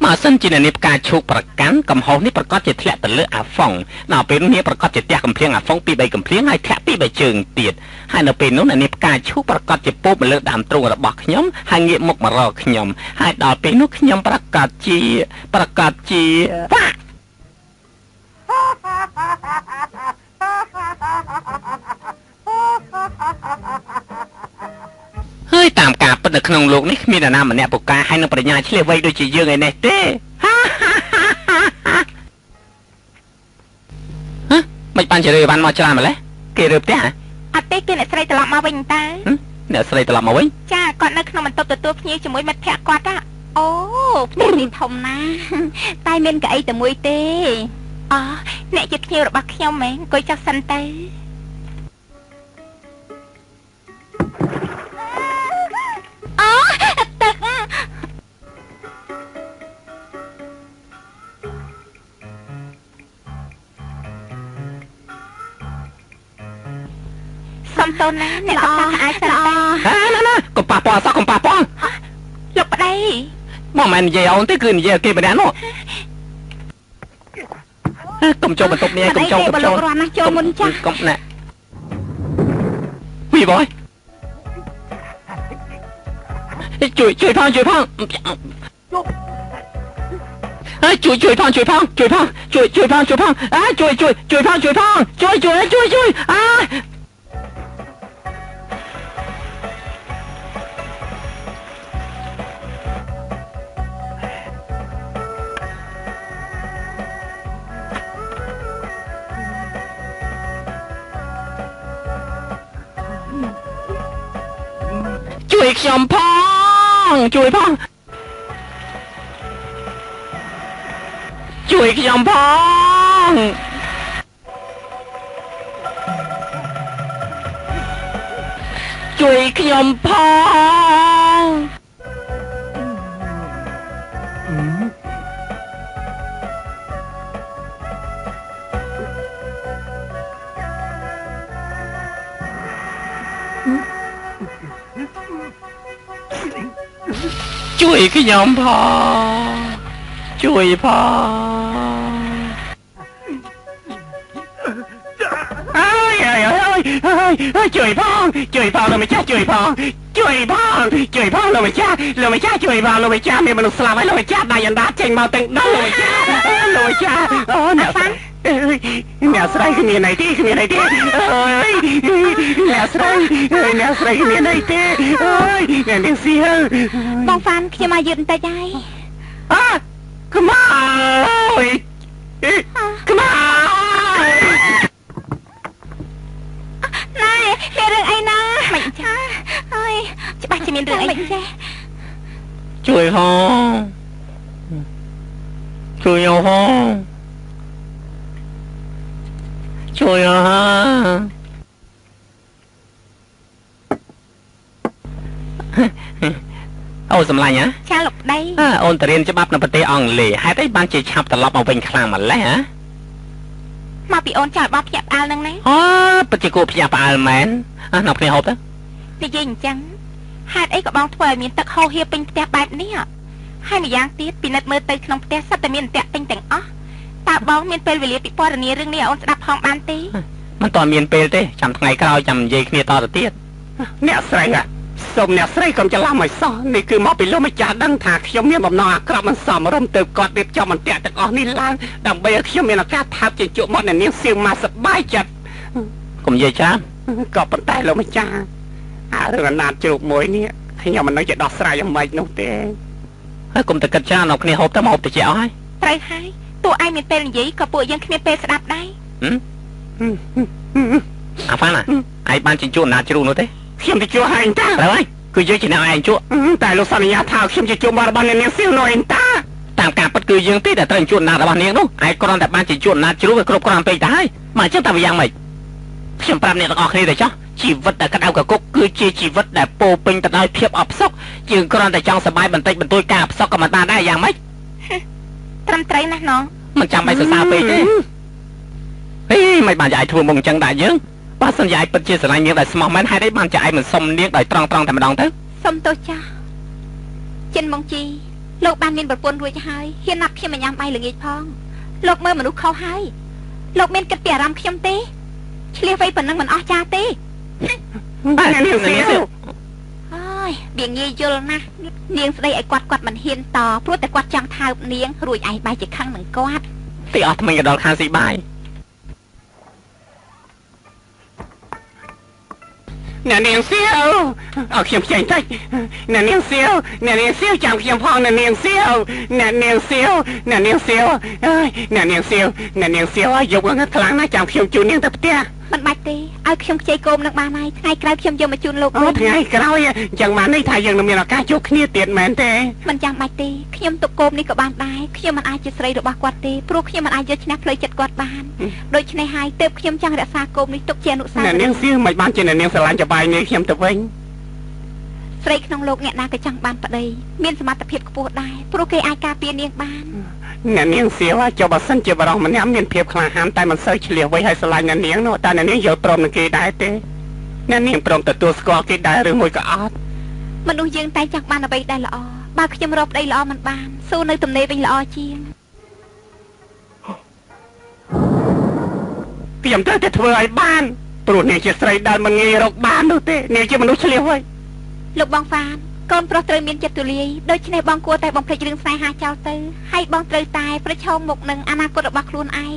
មកសិនជានាងផ្កាឈូកប្រកាន់កំហុសនេះប្រកាសជាធ្លាក់ទៅលើអាហ្វុងដល់ពេលនោះនាងប្រកាសជាទះកំភ្លៀងអាហ្វុងពី3កំភ្លៀងហើយធ្លាក់ពី3ជើងទៀតហើយនៅពេលនោះនាងផ្កាឈូកប្រកាសជាពោបមកលើដើមទ្រូងរបស់ខ្ញុំហើយងាកមុខមករកខ្ញុំហើយដល់ពេលនោះខ្ញុំប្រកាសជាហើយតាមការពិតនៅក្នុងលោកនេះគ្មាននរណាម្នាក់ពូកែហើយនឹងប្រាជ្ញាឆ្លៀសវៃដូចជាយើងឯនេះទេមិនបានជិះបានមកច្រើនម្ល៉េះគេរើផ្ទះអត់ទេគេអ្នកស្រីត្រឡប់មកវិញតើអ្នកស្រីត្រឡប់មកវិញចាគាត់នៅក្នុងបន្ទប់ទទួលភ្ញៀវជាមួយមិត្តភក្តិគាត់អូផ្ទះនេះធំណាស់តែមានកៅអីតែមួយទេអូអ្នកជាភ្ញៀវរបស់ខ្ញុំហ្មងអង្គុយចុះសិនទៅទឹកសុំតូនណាអ្នកក៏ថាអាចសិនតែណាកុំប៉ះពាល់សោះកុំប៉ះពាល់លោកប្តីមកមិននិយាយអូនទេគឺនិយាយគេម្នាក់នោះកុំចូលបន្ទប់នេះកុំចូលគ្រាន់ណាស់ចូលមុនចាស់កុំណាវីបយជួយផងជួយផងអើជួយផងអើជួយផងជួយអើជួយខ្ញុំផងជួយខ្ញុំផងជួយខ្ញុំផង ជួយខ្ញុំផងជួយផងអើយជួយផងលោកម្ចាស់ជួយផងលោកម្ចាស់ជួយផងលោកម្ចាស់មានមនុស្សស្លាប់ហើយលោកម្ចាស់ដៃអណ្ដាតចេញមកទាំងដល់លោកម្ចាស់អូអ្នកស្រីគ្មានអីទេអើយអ្នកស្រីគ្មានអីទេអើយអ្នកនាងសៀវបងហ្វានខ្ញុំមកយឺតបន្តិចហើយខ្មៅណែមានរឿងអីណាមិនចាអើយច្បាស់ជាមានរឿងអីចេះជួយផងជួយហ៎អូសម្លាញ់ហ៎ចាលោកប្តីអូនទៅរៀនច្បាប់នៅប្រទេសអង់គ្លេសហេតុអីបានជាឆាប់ត្រឡប់មកវិញខ្លាំងម្ល៉េះហ៎មកពីអូនចាស់របស់ភ្ញាក់ផ្អើលហ្នឹងណាពិតជាគួរភ្ញាក់ផ្អើលមែនអ្នកគ្នាហូបទៅនិយាយអញ្ចឹងហេតុអីក៏បងធ្វើឲ្យមានទឹកហូរហៀពេញផ្ទះបែបនេះហើយម្យ៉ាងទៀតពិនិត្យមើលទៅក្នុងផ្ទះសិតតែមានអន្ទាក់ពេញទាំងអស់តើបងមានពេលវេលាពិពណ៌នារឿងនេះឲ្យអូនស្ដាប់ផងបានទេមិនទាន់មានពេលទេចាំថ្ងៃក្រោយចាំនិយាយគ្នាតទៅទៀតអ្នកស្រីសូមអ្នកស្រីកុំច្រឡំឲ្យសោះនេះគឺមកពីលោកម្ចាស់ដឹងថាខ្ញុំមានបំណងអាក្រក់មិនសមរម្យទៅគាត់រៀបចំអន្ទាក់ទាំងអស់នេះឡើងដើម្បីឲ្យខ្ញុំមានឱកាសថើបជាជក់មកអ្នកនាងសៀវមកសប្បាយចិត្តកុំនិយាយច្រើនក៏ប៉ុន្តែលោកម្ចាស់រឿងអណាតជ្រូកមួយនេះខ្ញុំមិននៅជាដោះស្រាយយ៉ាងម៉េចនោះទេហើយកុំតែគិតច្រើនអ្នកគ្នាហូបទៅមកហូបទៅជាអស់ហើយត្រូវហើយតួឯងមានពេលនិយាយក៏ពួកយើងគ្មានពេលស្ដាប់ដែរអាហ្វាណាឯងបានជញ្ជក់អណាតជ្រូកនោះទេខ្ញុំទៅជួបហើយតាត្រូវហើយគឺយើងជាអ្នកឯងជួបតែលោកសន្យាថាខ្ញុំជាជួបរបស់អ្នកនាងសៀវនោះឯងតាតាមការពិតគឺយើងទេដែលត្រូវជួបណារបស់នាងនោះឯងគ្រាន់តែបានជាជួបណាជ្រូកវាគ្រប់គ្រាន់ពេកទៅហើយមកអញ្ចឹងតែយ៉ាងម៉េចខ្ញុំប្រាប់អ្នកទាំងអស់គ្នាទៅចុះជីវិតដែលក្តៅកគុកគឺជាជីវិតដែលពោពេញទៅដោយភាពអផ្សុកយើងគ្រាន់តែចង់សប្បាយបន្តិចបន្តួចការអផ្សុកក៏មិនបានដែរយ៉ាងម៉េចត្រឹមត្រូវណាស់ណងមិនចាំបាច់សរសើរពេកទេមិនបានយាយធ្វើមកអញ្ចឹងដែរយើងបើសិនយាយពិតជាស្រឡាញ់នាងដែលស្មោះមែនហេតុអីបានចាឯងមិនសុំនាងដោយត្រង់តែម្ដងទៅសុំទោសចាស់ចិនម៉ងជីលោកបានមានប្រពន្ធរួចហើយហ៊ានណាត់ខ្ញុំមកញ៉ាំបាយល្ងាចផងលោកមើលមនុស្សខុសហើយលោកមានគិតពីអារម្មណ៍ខ្ញុំទេឆ្លៀសវៃប៉ុណ្ណឹងមិនអស់ចាទេបាទនាងសៀវអើយវាងាយយល់ណាស់នាងស្ដីឲ្យគាត់មិនហ៊ានតព្រោះតែគាត់ចង់ថើបនាងរួចឯងបាយជាខឹងនឹងគាត់ទីអស់ថ្មីក៏ដល់ខាងស៊ីបាយអ្នកនាងសៀវអើខ្ញុំផ្សេងតិចអ្នកនាងសៀវចាំខ្ញុំផងអ្នកនាងសៀវអើយអ្នកនាងសៀវឲ្យយកហ្នឹងខ្លាំងណាស់ចាំខ្ញុំជូននាងទៅផ្ទះមិនបាច់ទេឲ្យខ្ញុំខ្ចីគោមនឹងបានហើយថ្ងៃក្រោយខ្ញុំយកមកជូនលោកថ្ងៃក្រោយអញ្ចឹងបាននេះថាយើងនឹងមានឱកាសជួបគ្នាទៀតមែនទេមិនចាំបាច់ទេខ្ញុំទុកគោមនេះក៏បានដែរខ្ញុំមិនអាចជាស្រីរបស់គាត់ទេព្រោះខ្ញុំមិនអាចយកឈ្នះផ្លូវចិត្តគាត់បានដូច្នេះហើយទើបខ្ញុំចង់រក្សាគោមនេះទុកជាអនុស្សាវរីយ៍អ្នកនាងសៀវមិនបានជាអ្នកនាងស្រឡាញ់ចបាយនាងខ្ញុំទៅវិញស្រីក្នុងលោកអ្នកណាក៏ចង់បានប្តីមានសមត្ថភាពខ្ពស់ដែរព្រោះគេអាចការពារនាងបានអ្នកនាងសៀវចុះបើសិនជាបរិះម្នាក់មានភាពក្លាហានតែមិនសូវឆ្លៀសវៃឲ្យស្រឡាញ់អ្នកនាងនោះតែអ្នកនាងយកព្រមនឹងគេដែរទេអ្នកនាងព្រមទទួលស្គាល់គេដែរឬមួយក៏អត់មនុស្សយើងតែចង់បានអ្វីដែលល្អបើខ្ញុំរកប្តីល្អមិនបានស៊ូនៅទំនេរវិញល្អជាងខ្ញុំត្រូវតែធ្វើឲ្យបានព្រោះនាងជាស្រីដែលមិនងាយរកបាននោះទេនាងជាមនុស្សឆ្លៀសវៃលោកបងហ្វានកូនប្រុសត្រូវមានចិត្តទូលាយដូច្នេះបងគួរតែបំភ្លេចរឿងស្នេហាចោលទៅហើយបងត្រូវតែប្រឈមមុខនឹងអនាគតរបស់ខ្លួនឯង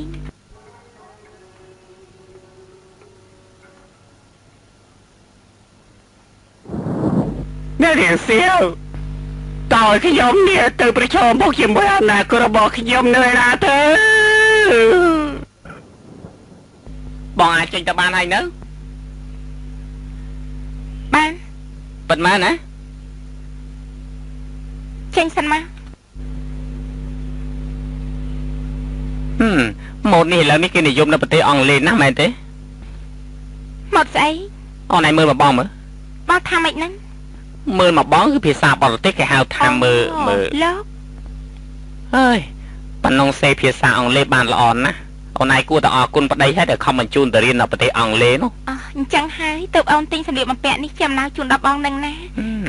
អ្នកនាងសៀវតើខ្ញុំនេះទៅប្រឈមមុខជាមួយអនាគតរបស់ខ្ញុំនៅណាទៅបងអាចចេញទៅបានហើយនៅបានប៉ុន្មានណាចេញសិនមកម៉ូដនេះឥឡូវនេះគេនិយមនៅប្រទេសអង់គ្លេសណាមែនទេម៉ូដស្អីអូនឯងមើលមកបងមើលបងថាម៉េចហ្នឹងមើលមកបងគឺភាសាបរទេសគេហៅថាមើលលោកអើយប៉ណ្ណងសេភាសាអង់គ្លេសបានល្អណាស់អូនឯងគួរតែអរគុណប្តីហើយដែលខំបញ្ជូនទៅរៀននៅប្រទេសអង់គ្លេសនោះអញ្ចឹងហើយទើបអូនទិញសម្លៀកបំពាក់នេះចំណាយជូនដល់បងនឹងណា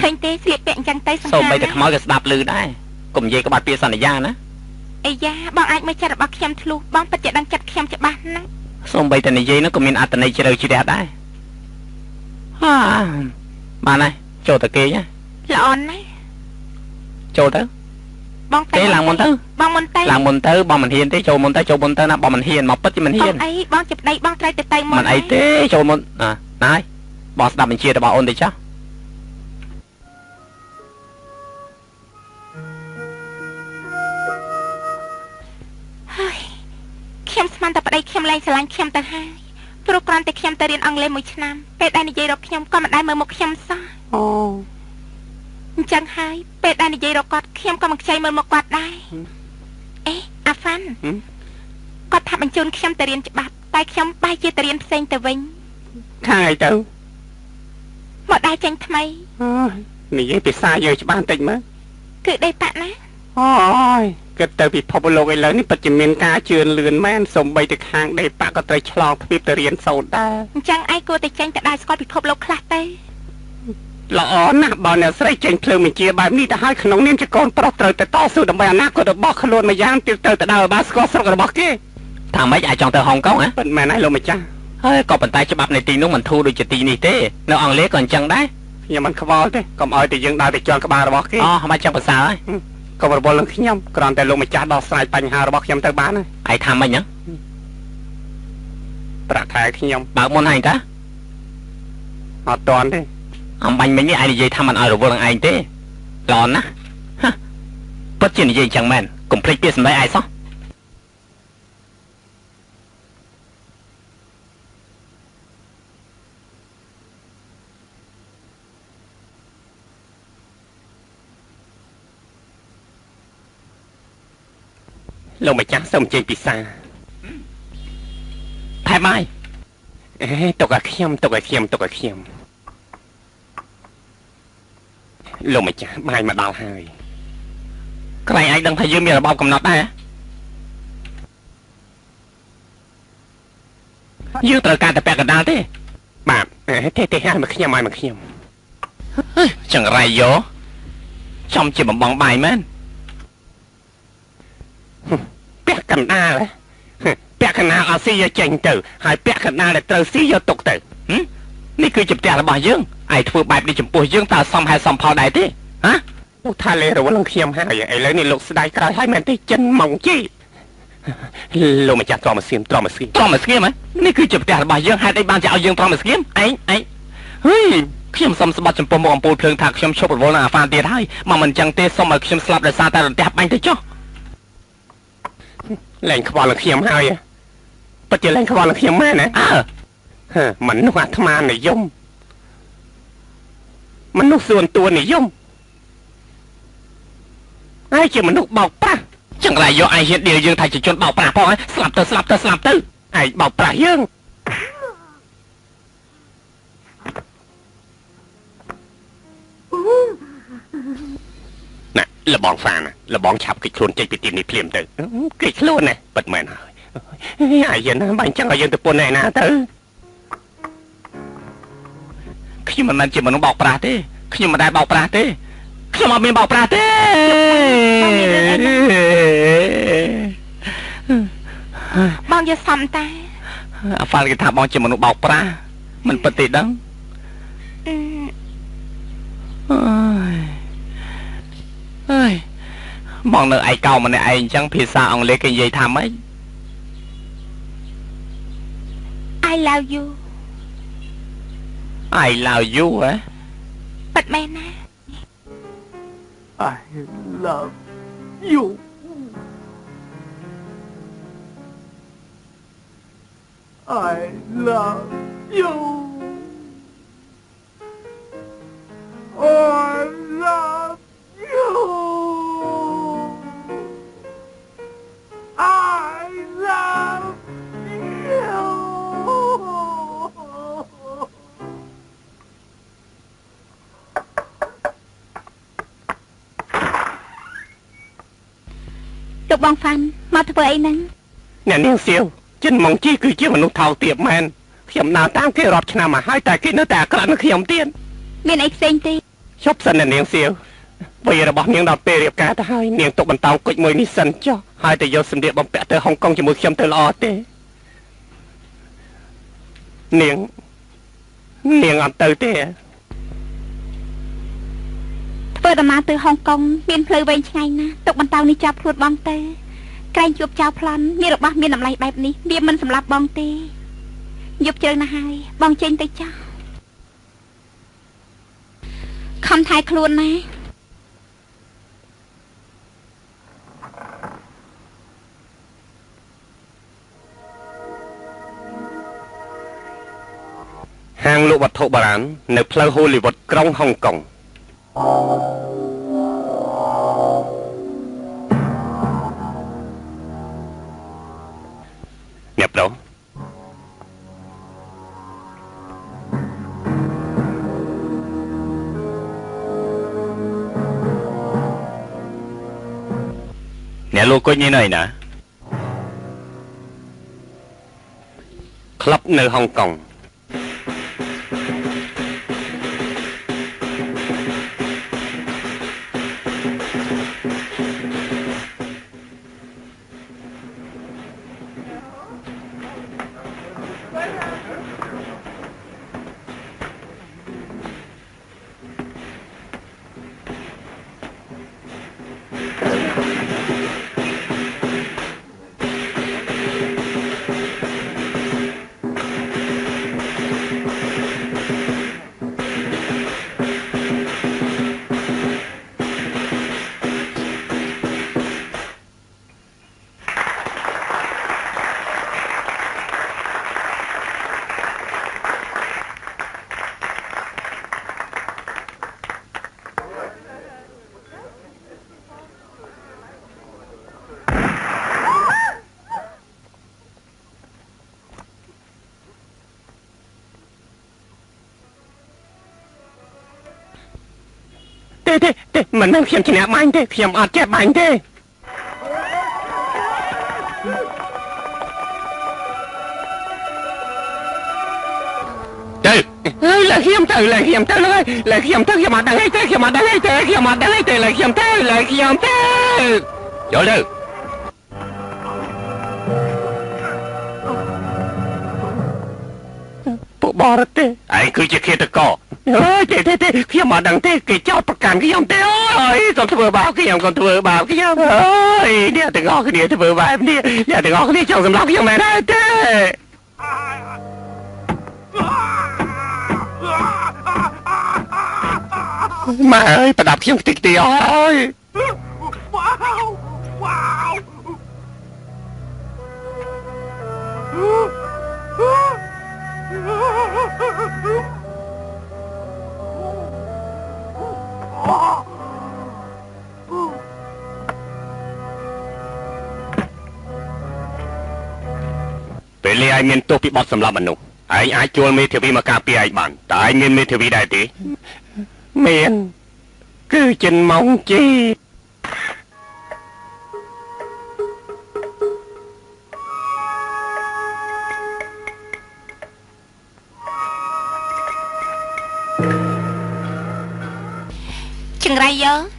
ឃើញទេស្លៀកពាក់អញ្ចឹងទៅសំខាន់ សូម្បីតែខ្មោចក៏ស្ដាប់ឮដែរកុំនិយាយក្បត់ពាក្យសន្យាណា អាយ៉ាបងអាចមើលចិត្តរបស់ខ្ញុំធ្លុះបងពិតជាដឹងចិត្តខ្ញុំច្បាស់ណាស់ សូម្បីតែនិយាយនោះក៏មានអត្ថន័យជ្រៅជ្រះដែរហាបានហើយចូលទៅគេណា ល្អណាស់ ចូលទៅ បងទៅ គេឡើងមុនទៅ បងមុនទៅ ឡើងមុនទៅបងមិនហ៊ានទេចូលមុនទៅចូលមុនទៅណាបងមិនហ៊ានមកពិតជាមិនហ៊ាន អីបងជាប្តីបងត្រូវទៅមុន មិនអីទេចូលមុនណាហើយបងស្ដាប់បញ្ជារបស់អូនទៅចុះ ហើយខ្ញុំស្មានតែប្តីខ្ញុំលែងស្រឡាញ់ខ្ញុំទៅហើយព្រោះគ្រាន់តែខ្ញុំទៅរៀនអង់គ្លេសមួយឆ្នាំពេលដែលនិយាយរកខ្ញុំក៏មិនដែលមើលមុខខ្ញុំសោះ អូ អញ្ចឹងហើយពេលដែលនិយាយរកគាត់ខ្ញុំក៏មិនខ្ចីមើលមុខគាត់ដែរអេអាហ្វាន់គាត់ថាបញ្ជូនខ្ញុំទៅរៀនច្បាប់តែខ្ញុំបែរជាទៅរៀនផ្សេងទៅវិញ ខាងអីទៅ មកដែរចេញថ្មី និយាយភាសាយើងច្បាស់បន្តិចមើល គឺដេប៉ាក់ណា អូយគិតទៅពិភពលោកឥឡូវនេះពិតជាមានការជឿនលឿនមែនសូម្បីតែខាងដេប៉ាក់ក៏ត្រូវឆ្លងទ្វីបទៅរៀនសូត្រដែរ អញ្ចឹងឯងគួរតែចេញទៅដើរស្គាល់ពិភពលោកខ្លះទៅ ល្អណាស់បើអ្នកស្រីចេញភ្លើងបញ្ជាបែបនេះទៅឲ្យក្នុងនាមជាកូនប្រុសត្រូវតែតស៊ូដើម្បីអនាគតរបស់ខ្លួនម្យ៉ាងទៀតទៅដើរបានស្គាល់ស្រុករបស់គេថាម៉េចអាចចង់ទៅហុងកុងហ៎មិនមែនហើយលោកម្ចាស់ហើយក៏ប៉ុន្តែច្បាប់នៃទីនោះមិនធូរដូចជាទីនេះទេនៅអង់គ្លេសក៏អញ្ចឹងដែរខ្ញុំមិនខ្វល់ទេកុំឲ្យតែយើងដើរទៅជាន់ក្បាលរបស់គេអូមិនចឹងប្រសើរហើយកុំរវល់នឹងខ្ញុំគ្រាន់តែលោកម្ចាស់ដោះស្រាយបញ្ហារបស់ខ្ញុំទៅបានហើយឯងថាម៉េចហ្នឹងប្រាក់ខែខ្ញុំបើកមុនហើយតាអត់តាន់ទេអំបញ្ញមិញនេះឯងនិយាយថាមិនឲ្យរវល់នឹងឯងទេល្អណាស់ពិតជានិយាយអញ្ចឹងមែនកុំភ្លេចពាក្យសម្ដីឯងសោះលោកម្ចាស់សូមជ័យពិសាថែមហើយទុកឲ្យខ្ញុំលោកម្ចាស់បាយមកដល់ហើយកន្លែងឯងដឹងថាយើងមានរបបកំណត់ដែរយើងត្រូវការតែពាក់កណ្ដាលទេបាទទេឲ្យមកខ្ញុំចង្រៃយោចំជាបំបងបាយមែនពាក់កណ្ដាលពាក់កណ្ដាលអត់ស៊ីយកចេញទៅហើយពាក់កណ្ដាលដែលត្រូវស៊ីយកទុកទៅនេះគឺជាផ្ទះរបស់យើងឯងធ្វើបែបនេះចំពោះយើងតើសមហេតុសមផលដែរទេហ៎លោកថាលេរវល់នឹងខ្ញុំហើយឥឡូវនេះលោកស្ដាយក្រោយហើយមែនទេចិនម៉ងជីលោកម្ចាស់ទ្រាំមកស្គៀមហ៎នេះគឺជាផ្ទះរបស់យើងហេតុអីបានជាឲ្យយើងទ្រាំមកស្គៀមឯងហេយខ្ញុំសុំស្បត់ចំពោះមុខអំពូលភ្លើងថាខ្ញុំឈប់រវល់នឹងអាហ្វានទៀតហើយមកមិនចឹងទេសុំឲ្យខ្ញុំស្លាប់ដោយសារតែរន្ទះបាញ់ទៅចុះលែងខ្វល់នឹងខ្ញុំហើយពិតជាលែងខ្វល់នឹងខ្ញុំមែនណាមនុស្សអាត្មានិយមមនុស្សសួនតួនិយមហើយជាមនុស្សបោកប្រាស់ចង្រៃយកឯងហ៊ានដៀលយើងថាជាជនបោកប្រាស់ផងហើយស្លាប់ទៅឯងបោកប្រាស់យើងណាលបងហ្វានលបងឆាប់គេខ្លួនចេញពីទីនេះភ្លាមទៅគេខ្លួនណាពិតមែនហើយអាយណាបាញ់ចឹងឲ្យយើងទៅពន្ធឯណាទៅខ្ញុំមិនមែនជាមនុស្សបោកប្រាស់ទេខ្ញុំមិនដែលបោកប្រាស់ទេខ្ញុំអត់មានបោកប្រាស់ទេបងយកសំតាអាហ្វាល់គេថាបងជាមនុស្សបោកប្រាស់មិនពិតទេដឹងអើយបងនៅឯកោម្នាក់ឯងអញ្ចឹងភាសាអង់គ្លេសគេនិយាយថាម៉េច I love you ហ៎ប៉ិតមែនណា I love you I love you I love you I love you លោកបងហ្វាន់មកធ្វើអីហ្នឹងអ្នកនាងសៀវចិនម៉ងជីគឺជាមនុស្សថោកទាបមែនខ្ញុំដើរតាមគេរាប់ឆ្នាំមកហើយតែគេនៅតែអាក្រក់នឹងខ្ញុំទៀត មានអីផ្សេងទេ ชอบสนនាងសៀវវារបស់នាងដល់ពេលរៀបការទៅហើយនាងទុកបន្តោងគុជមួយនេះសិនចុះហើយតែយកសម្លៀកបំពាក់ទៅហុងកុងជាមួយខ្ញុំទៅល្អទេនាងអត់ទៅទេធ្វើដំណើរទៅហុងកុងមានផ្លូវវែងឆ្ងាយណាស់ទុកបន្តោងនេះចាប់ខ្លួនបងទៅក្រែងជួបចៅប្លន់មានរបស់មានតម្លៃបែបនេះវាមិនសម្លាប់បងទេយប់ជ្រៅណាស់ហើយបងចេញទៅចាស់ខំថែខ្លួនណាហាងលក់វត្ថុបុរាណនៅផ្លូវហូលីវុដក្រុងហុងកុងអ្នកប្រុសអ្នកលោកគុញនេះនៅណាក្លឹបនៅហុងកុងទេមិននឹងខ្ញុំឈ្នះបាញ់ទេខ្ញុំអត់ចេះបាញ់ទេហើយលើខ្ញុំទៅលើខ្ញុំទៅខ្ញុំអត់ដឹងអីទេខ្ញុំអត់ដឹងអីទេលើខ្ញុំទៅចូលទៅពួកបរទេសឯងគឺជាឃាតករទេខ្ញុំអត់ដឹងទេគេចោទប្រកាន់ខ្ញុំទេអូយកុំធ្វើបាបខ្ញុំអូយអ្នកទាំងអស់គ្នាធ្វើបែបនេះអ្នកទាំងអស់គ្នាចង់សម្លាប់ខ្ញុំមែនទេម៉ែអើយប្រដាប់ខ្ញុំតិចទីអស់ហើយពេលនេះឯងមានទោសពីបទសម្លាប់មនុស្សឯងអាចជួលមេធាវីមកការពារឯងបានតែឯងមានមេធាវីដែរទេមានគឺចិនម៉ុងជីចង្រៃយើ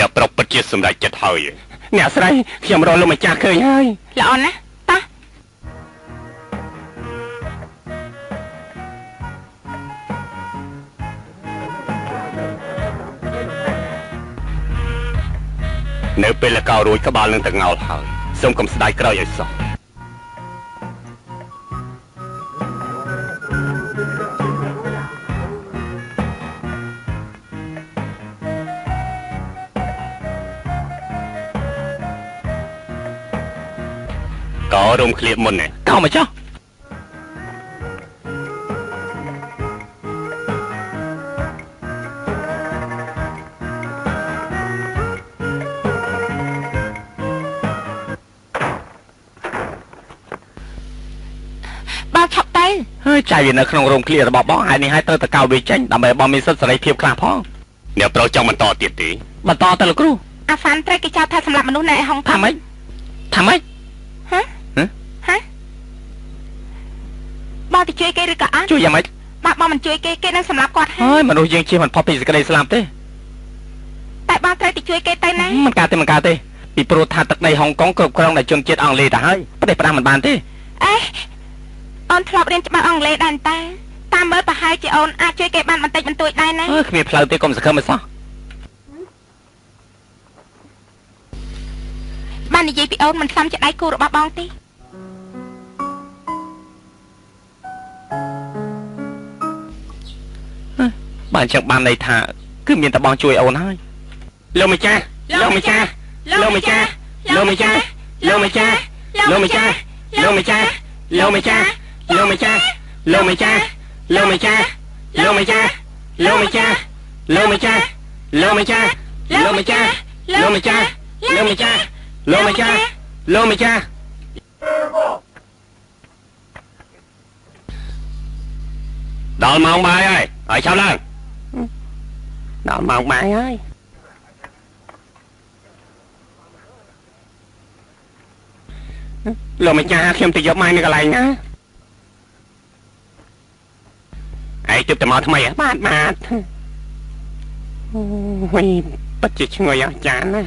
អ្នកប្រុសពិតជាសម្រេចចិត្តហើយអ្នកស្រីខ្ញុំរកលោកម្ចាស់ឃើញហើយល្អណាស់តោះនៅពេលកោរួចក្បាលនឹងតងោលហើយសូមកុំស្ដាយក្រោយឲ្យសោះកោរំឃ្លៀបមុននេះកោមកចុះបើឆាប់ទៅហើយចៃវានៅក្នុងរោងឃ្លៀរបស់បងហើយនេះហើយទៅកោវាចេញដើម្បីបងមានសិទ្ធិសេរីភាពខ្លះផងអ្នកប្រុសចង់បន្តទៀតទេបន្តទៅលោកគ្រូអាហ្វាន់ត្រូវគេចោទថាសម្លាប់មនុស្សនៅហុងកុងថាម៉េចហ៎ បងទៅជួយគេឬក៏អត់ជួយយ៉ាងម៉េចបើបងមិនជួយគេនឹងសម្លាប់គាត់ហើយមនុស្សយើងជិះមិនផុតពីសេចក្តីស្លាប់ទេតែបងត្រូវទៅជួយគេទៅណាមិនកើតទេពីព្រោះថាទឹកដីហុងកុងគ្រប់គ្រងដោយជនជាតិអង់គ្លេសទៅហើយប្រទេសផ្ដាំមិនបានទេអេអូនធ្លាប់រៀនច្បាប់អង់គ្លេសដែរតាតាមមើលប្រហែលជាអូនអាចជួយគេបានបន្តិចបន្តួចដែរណាគ្មានផ្លូវទេកុំសង្ឃឹមមិនសោះបាននិយាយពីអូនមិនសមជាដៃគូរបស់បងទេបានចឹងបានន័យថាគឺមានតែបងជួយអូនហើយលោកម្ចាស់លោកម្ចាស់លោកម្ចាស់លោកម្ចាស់លោកម្ចាស់លោកម្ចាស់លោកម្ចាស់លោកម្ចាស់លោម្ចាស់លោម្ចាស់លោម្ចាស់លោម្ចាស់លោម្ចាស់លោម្ចាស់លោម្ចាស់លោម្ចាស់លោម្ចាស់លោម្ចាស់លោម្ចាស់លោម្ចាស់ដល់ម៉ោងបាយហើយចាំឡើងដល់ម៉ោងបាយហើយលោកម្ចាស់ខ្ញុំទៅយកម៉ាយនៅកន្លែងណាឯងទើបតែមកថ្មីបាទអូយពិតជាឈ្ងុយអស្ចារ្យណា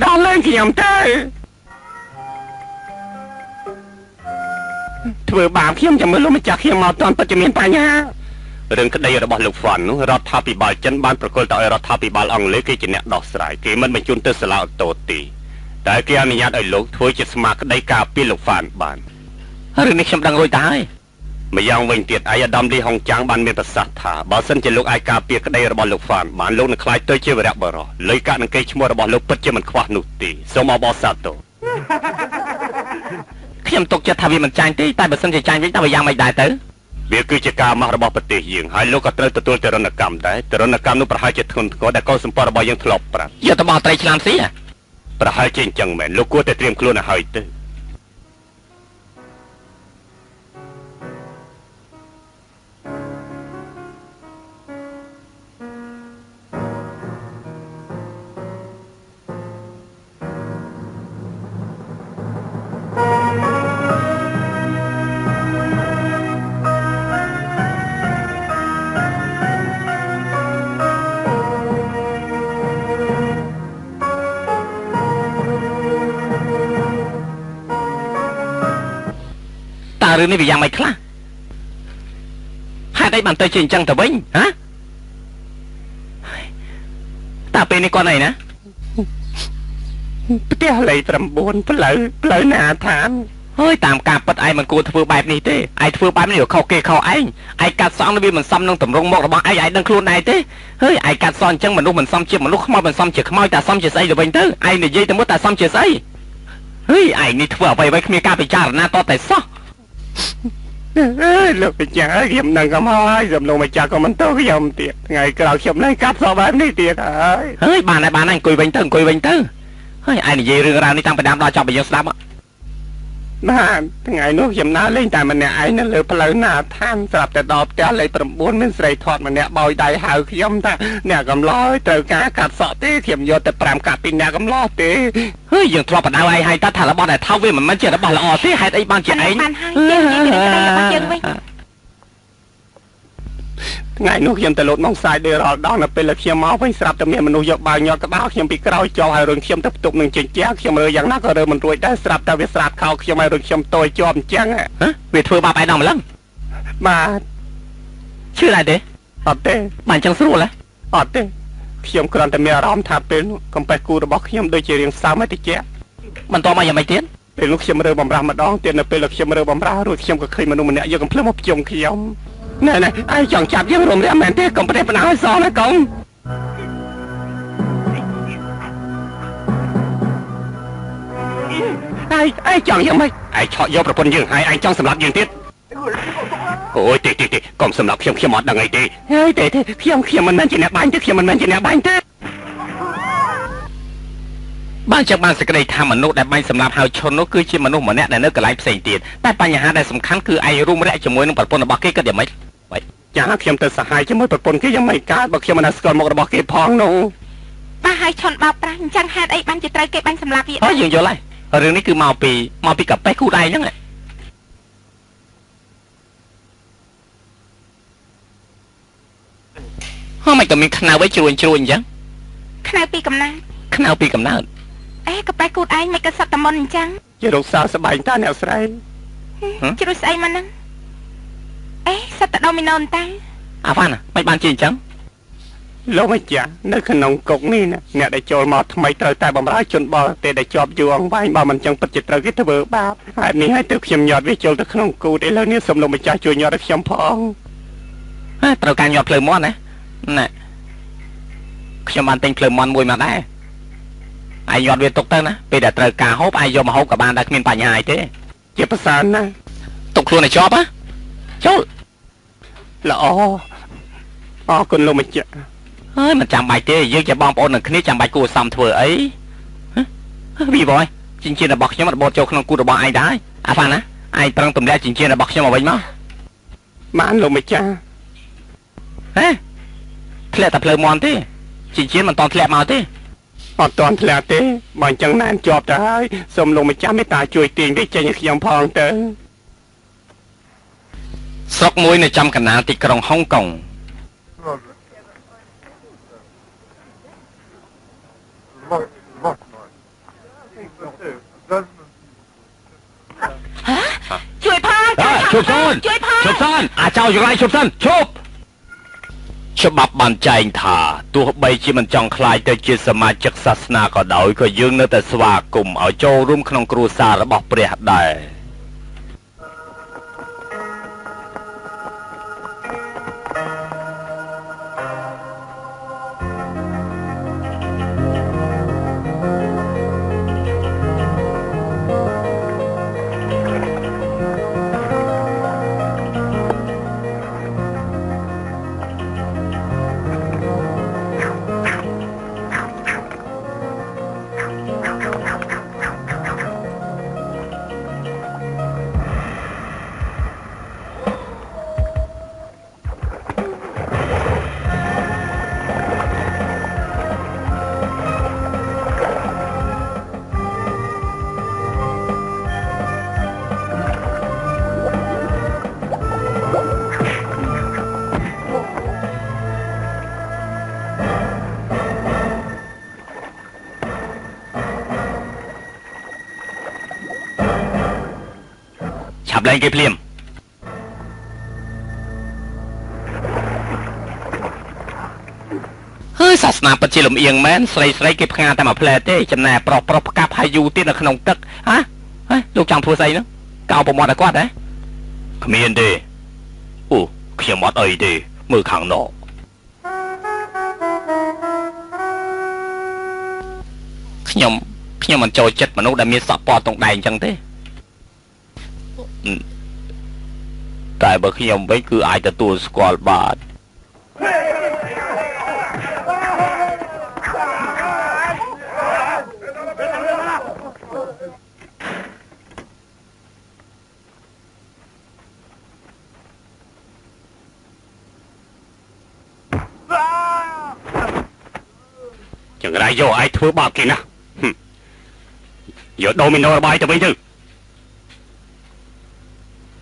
ដល់ឡើងខ្ញុំទៅធ្វើបាបខ្ញុំចាំមើលលោកម្ចាស់ខ្ញុំមកតន់ពិតជាមានបញ្ហារឿងក្តីរបស់លោកហ្វាន់នោះរដ្ឋាភិបាលចិនបានប្រគល់ទៅឲ្យរដ្ឋាភិបាលអង់គ្លេសគេជាអ្នកដោះស្រាយគេមិនបញ្ជូនទៅសាលាអូតូទេតែគេអនុញ្ញាតឲ្យលោកធ្វើជាស្មារតីការពារលោកហ្វាន់បានរឿងនេះខ្ញុំដឹងរួចទៅហើយម្យ៉ាងវិញទៀតអាយដាមលីហុងចាំងបានមានប្រសាសន៍ថាបើសិនជាលោកអាចការពារក្តីរបស់លោកហ្វាន់បានលោកនឹងក្លាយទៅជាវីរៈបុរសលុយកាក់នឹងកេរ្តិ៍ឈ្មោះរបស់លោកពិតជាមិនខ្វះនោះទេសូមអបអរសាទរខ្ញុំទុកចិត្តថាវាមិនចាញ់ទេតែបើសិនជាចាញ់វិញតើយ៉ាងម៉េចដែរទៅវាគឺជាការម៉ាស់របស់ប្រទេសយើងហើយលោកក៏ត្រូវទទួលទរណកម្មដែរទរណកម្មនោះប្រហែលជាធ្ងន់ធ្ងរដែលកុលសម្ព័ន្ធរបស់យើងធ្លាប់ប្រាប់យកទៅបោះត្រីឆ្លាមស៊ីប្រហែលជាអញ្ចឹងមែនលោកគួរតែត្រៀមខ្លួនឲ្យហើយទៅរឿងនេះវាយ៉ាងម៉េចខ្លះហេតុអីបានទៅជាអញ្ចឹងទៅវិញហ៎តើពេលនេះគាត់អីណាផ្ទះលេខ9ផ្លូវណាឋានហើយតាមការពិតឯងមិនគួរធ្វើបែបនេះទេឯងធ្វើបែបនេះខុសគេខុសឯងកាត់សងវាមិនសមនឹងតម្រង់មុខរបស់ឯងដឹងខ្លួនដែរទេហើយឯងកាត់សងអញ្ចឹងមនុស្សមិនសមជាមនុស្សខ្មោចមិនសមជាខ្មោចតែសមជាស្អីទៅវិញទៅឯងនិយាយទៅមុតតែសមជាស្អីហើយឯងនេះធ្វើអ្វីគ្មានការពិចារណាតតែសោះលោកម្ចាស់ខ្ញុំនឹងកំហើយសំឡូងម្ចាស់ក៏មិនទៅខ្ញុំទៀតថ្ងៃក្រោយខ្ញុំនឹងកាត់សបែបនេះទៀតហើយបានអង្គុយវិញទៅហើយឯងនិយាយរឿងរ៉ាវនេះតាំងពីដើមដល់ចប់ឲ្យយើងស្ដាប់បានថ្ងៃនោះខ្ញុំណាលេងតែម្នាក់ឯងនៅលើផ្លូវណាឋានស្រាប់តែដល់ផ្ទះលេខ9មានស្រីធាត់ម្នាក់បោយដៃហៅខ្ញុំថាអ្នកកំឡោយត្រូវការកាត់សក់ទេខ្ញុំយកតែ5កាត់ពីអ្នកកំឡោទេហើយយើងធ្លាប់បដៅឯងហើយថារបស់ដែលថោកវាមិនមែនជារបស់ល្អទេហេតុអីបានជាឯងបានហើយយើងវិញថ្ងៃនោះខ្ញុំទៅលោតមកសាយដេរ៉លដងនៅពេលខ្ញុំមកវិញស្រាប់តែមានមនុស្សយកបាវញាត់ក្បាលខ្ញុំពីក្រោយចោលហើយរុញខ្ញុំទៅផ្ទុកនឹងជញ្ជាំងខ្ញុំរើយ៉ាងណាក៏រើមិនរួចដែរស្រាប់តែវាស្រាតខោខ្ញុំហើយរុញខ្ញុំតូចជាប់អញ្ចឹងវាធ្វើបាបឯងដល់ម្លឹងបាទឈឺដែរទេអត់ទេបានអញ្ចឹងស្រួលហ៎អត់ទេខ្ញុំគ្រាន់តែមានអារម្មណ៍ថាពេលនោះកំប៉េះគូរបស់ខ្ញុំដូចជារៀងសើមតិចបន្តមកយ៉ាងម៉េចទៀត ពេលនោះខ្ញុំរើបំរាស់ម្ដងទៀតនៅពេលខ្ញុំរើបំរាស់រួចខ្ញុំក៏ឃើញមនុស្សម្នាក់យកកំភ្លើងមកភ្ជុំខ្ញុំណែឯងចង់ចាប់យើងរំលាក់មែនទេកុំប្រេះបណ្ដោយសណាកុំឯងចង់យ៉ាងម៉េចឯងឆក់យកប្រពន្ធយើងហើយឯងចង់សម្លាប់យើងទៀតអូយទេកុំសម្លាប់ខ្ញុំអត់ដឹងអីទេហើយទេខ្ញុំមិនមែនជាអ្នកបាញ់ទេខ្ញុំមិនមែនជាអ្នកបាញ់ទេបានចឹងបានសេចក្តីថាមនុស្សដែលបាញ់សម្លាប់ហើយឈុននោះគឺជាមនុស្សម្នាក់ដែលនៅកន្លែងផ្សេងទៀតតែបញ្ហាដែលសំខាន់គឺឯងរួមរយៈជាមួយនឹងប្រពន្ធរបស់គេគិតយ៉ាងម៉េចចាខ្ញុំទៅសហายជាមួយប្រពន្ធគេយ៉ាងម៉េចកើតបើខ្ញុំមិនស្គាល់មុខរបស់គេផងនោះបាទហើយឈុនបោកប្រាស់អញ្ចឹងហេតុអីបានជាត្រូវគេបាញ់សម្លាប់វាអូយើងយល់ហើយរឿងនេះគឺមកពីកាប៉េគូដៃហ្នឹងហើយមិនក៏មានខ្នើអីជ្រួញអញ្ចឹងខ្នើពីកំណើតអេកាប៉េគូដឯងមិនក៏សត្វតមុនអញ្ចឹងជារកសើស្បែកតាអ្នកស្រីជ្រុះស្អីមកហ្នឹងអេសត្វតដូមីណូតាអាវ៉ាន់មិនបានជាអញ្ចឹងលោកម្ចាស់នៅក្នុងគុកនេះណាអ្នកដែលចូលមកថ្មីត្រូវតែបំរើជនបរទេសដែលជាប់យូរអង្វែងបើមិនចឹងពិតជាត្រូវគេធ្វើបាបហេតុនេះហើយទើបខ្ញុំញាត់វាចូលទៅក្នុងគូតឥឡូវនេះសូមលោកម្ចាស់ជួយញាត់ឲ្យខ្ញុំផងត្រូវការញាត់ភ្លើងមាន់ណាខ្ញុំបានទិញភ្លើងមាន់មួយមកដែរឯងញាត់វាទុកទៅណាពេលដែលត្រូវការហូបឯងយកមកហូបក៏បានដែរគ្មានបញ្ហាអីទេជាប្រសើរណាទុកខ្លួនឲ្យជាប់ណាចូលល្អអរគុណលោកម្ចាស់ហើយមិនចាំបាច់ទេយើងជាបងប្អូននឹងគ្នាចាំបាច់គួរសមធ្វើអីវីបយចិញ្ចៀនរបស់ខ្ញុំអត់បោតចូលក្នុងគូរបស់ឯងដែរអាហ្វាណាឯងប្រឹងទម្លាក់ចិញ្ចៀនរបស់ខ្ញុំមកវិញមកបានលោកម្ចាស់ធ្លាក់តែភ្លើមន់ទេចិញ្ចៀនមិនតន់ធ្លាក់មកទេអត់តន់ធ្លាក់ទេបើអញ្ចឹងណែនជាប់ទៅហើយសូមលោកម្ចាស់មេត្តាជួយទាញវាចេញឲ្យខ្ញុំផងទៅស្រុកមួយនៅចំកណ្ដាលទីក្រុងហុងកុងជួយផងជប់សិនអាចោយ៉ាងไรជប់សិនជប់ច្បាប់បានចែងថាទោះបីជាមិនចង់ខ្លាយទៅជាសមាជិកសាសនាក៏ដោយក៏យើងនៅតែស្វាគមន៍ឲ្យចូលរួមក្នុងគ្រួសាររបស់ព្រះដែរឡើងគេភ្លាមហើយសាសនាពិតជាលំអៀងមែនស្រីគេផ្ងាតែមួយផ្លែទេចំណែកប្រុសផ្កាប់ហើយយូរទៀតនៅក្នុងទឹកហ៎លោកចង់ធ្វើស្អីហ្នឹងកោប្រមាត់ឲ្យគាត់ហ៎គ្មានទេអូខ្ញុំអត់អីទេមើលខាងណោខ្ញុំមិនចូលចិត្តមនុស្សដែលមានសក់ពណ៌តុងដែងអញ្ចឹងទេតែបើខ្ញុំវិញគឺអាចទទួលស្គាល់បានចង្រៃយកឯងធ្វើបាបគេណាយកដូមីណូរបស់ឯងទៅវិញទៅ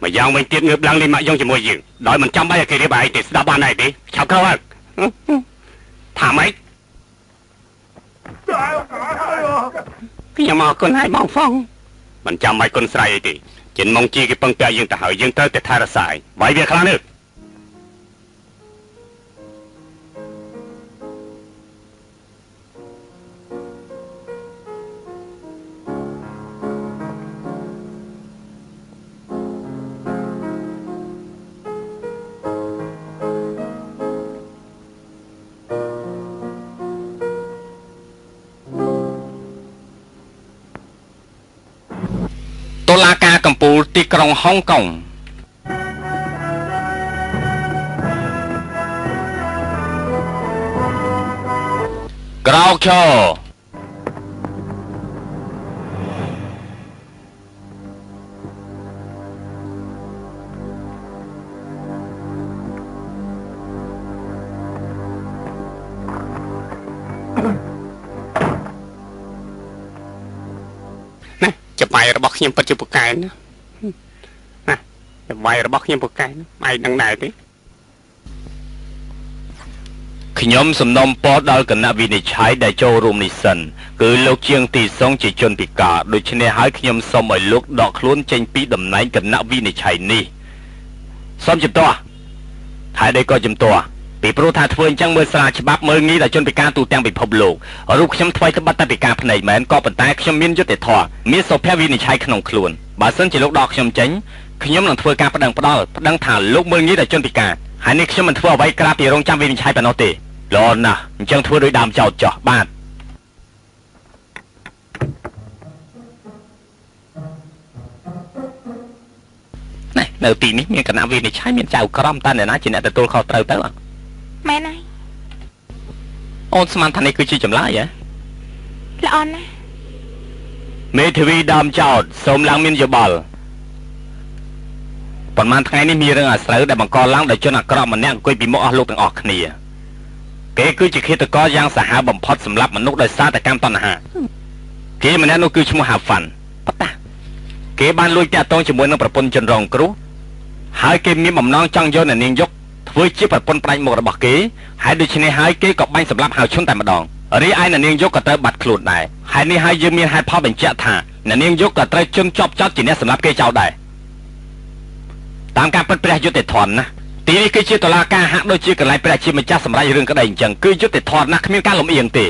មកយ៉ាងវិញទៀតងើបឡើងលេងម៉ាក់យ៉ងជាមួយយើងដោយមិនចាំបាច់ឲ្យគេរៀបឯងទេស្ដាប់បានហើយទេឆាប់ក្រោយថាម៉េចខ្ញុំមកគុណឲ្យបងហ្វុងមិនចាំបាច់គុណស្រ័យអីទេចិនម៉ុងជីគេពឹងពាក់យើងទៅហើយយើងត្រូវតែថែរក្សាឯងវាយវាខ្លាំងនេះ ការកំពូលទីក្រុងហុងកុងក្រោកឈរចបាយរបស់ខ្ញុំពិតជាពូកែណាចបាយរបស់ខ្ញុំពូកែឯងដឹងដែរទេខ្ញុំសំណូមពរដល់គណៈវិនិច្ឆ័យដែលចូលរួមនេះសិនគឺលោកជាងទីសុងជាជនពិការដូច្នេះហើយខ្ញុំសូមឲ្យលោកដកខ្លួនចេញពីតំណែងគណៈវិនិច្ឆ័យនេះសូមជំទាស់ហើយđâyក៏ជំទាស់ពីព្រោះថាធ្វើអញ្ចឹងមើលស្រាលច្បាប់មើលងាយដល់ជនពិការទូទាំងពិភពលោករូបខ្ញុំថ្មីត្បិតតែពិការភ្នែកមែនក៏ប៉ុន្តែខ្ញុំមានយុត្តិធម៌មានសុភវិនិច្ឆ័យក្នុងខ្លួនបើសិនជាលោកដកខ្ញុំចេញខ្ញុំនឹងធ្វើការប្តឹងថាលោកមើលងាយដល់ជនពិការហើយនេះខ្ញុំមិនធ្វើអ្វីក្រៅពីរងចាំវិនិច្ឆ័យប៉ុណ្ណោះទេល្អណាស់អញ្ចឹងធ្វើដោយដើមចោតចោះបាទនៅទីនេះមានគណៈវិនិច្ឆ័យមានចៅក្រមតើអ្នកណាជាអ្នកទទួលខុសត្រូវទៅមែនហើយអូនស្មានថានេះគឺជាចម្លើយហ៎ល្អណាស់មេធាវីដើមចោតសូមឡើងមានយោបល់ប៉ុន្មានថ្ងៃនេះមានរឿងអាស្រូវដែលបង្កឡើងដោយជនអាក្រក់ម្នាក់អង្គុយពីមុខអស់លោកទាំងអស់គ្នាគេគឺជាឃាតករយ៉ាងសាហាវបំផុតសម្រាប់មនុស្សដោយសារតែកម្មតណ្ហាគេម្នាក់នោះគឺឈ្មោះហាហ្វាន់ប៉ុន្តែគេបានលួចតាក់ទងជាមួយនឹងប្រពន្ធជនរងគ្រោះហើយគេមានបំណងចង់យកអ្នកនាងយកធ្វើជាប្រពន្ធផ្ដាច់មុខរបស់គេហើយដូច្នេះហើយគេក៏បាញ់សម្លាប់ហៅឈុនតែម្ដងរីឯអ្នកនាងយកក៏ត្រូវបាត់ខ្លួនដែរហើយនេះហើយយើងមានហេតុផលបញ្ជាក់ថាអ្នកនាងយកក៏ត្រូវជន់ជាប់ចោតជាអ្នកសម្លាប់គេចោលដែរតាមការពិតព្រះយុត្តិធម៌ណាទីនេះគឺជាតុលាការហាក់ដូចជាកន្លែងព្រះជាម្ចាស់សម្រាប់រឿងក្តីអញ្ចឹងគឺយុត្តិធម៌ណាស់គ្មានការលំអៀងទេ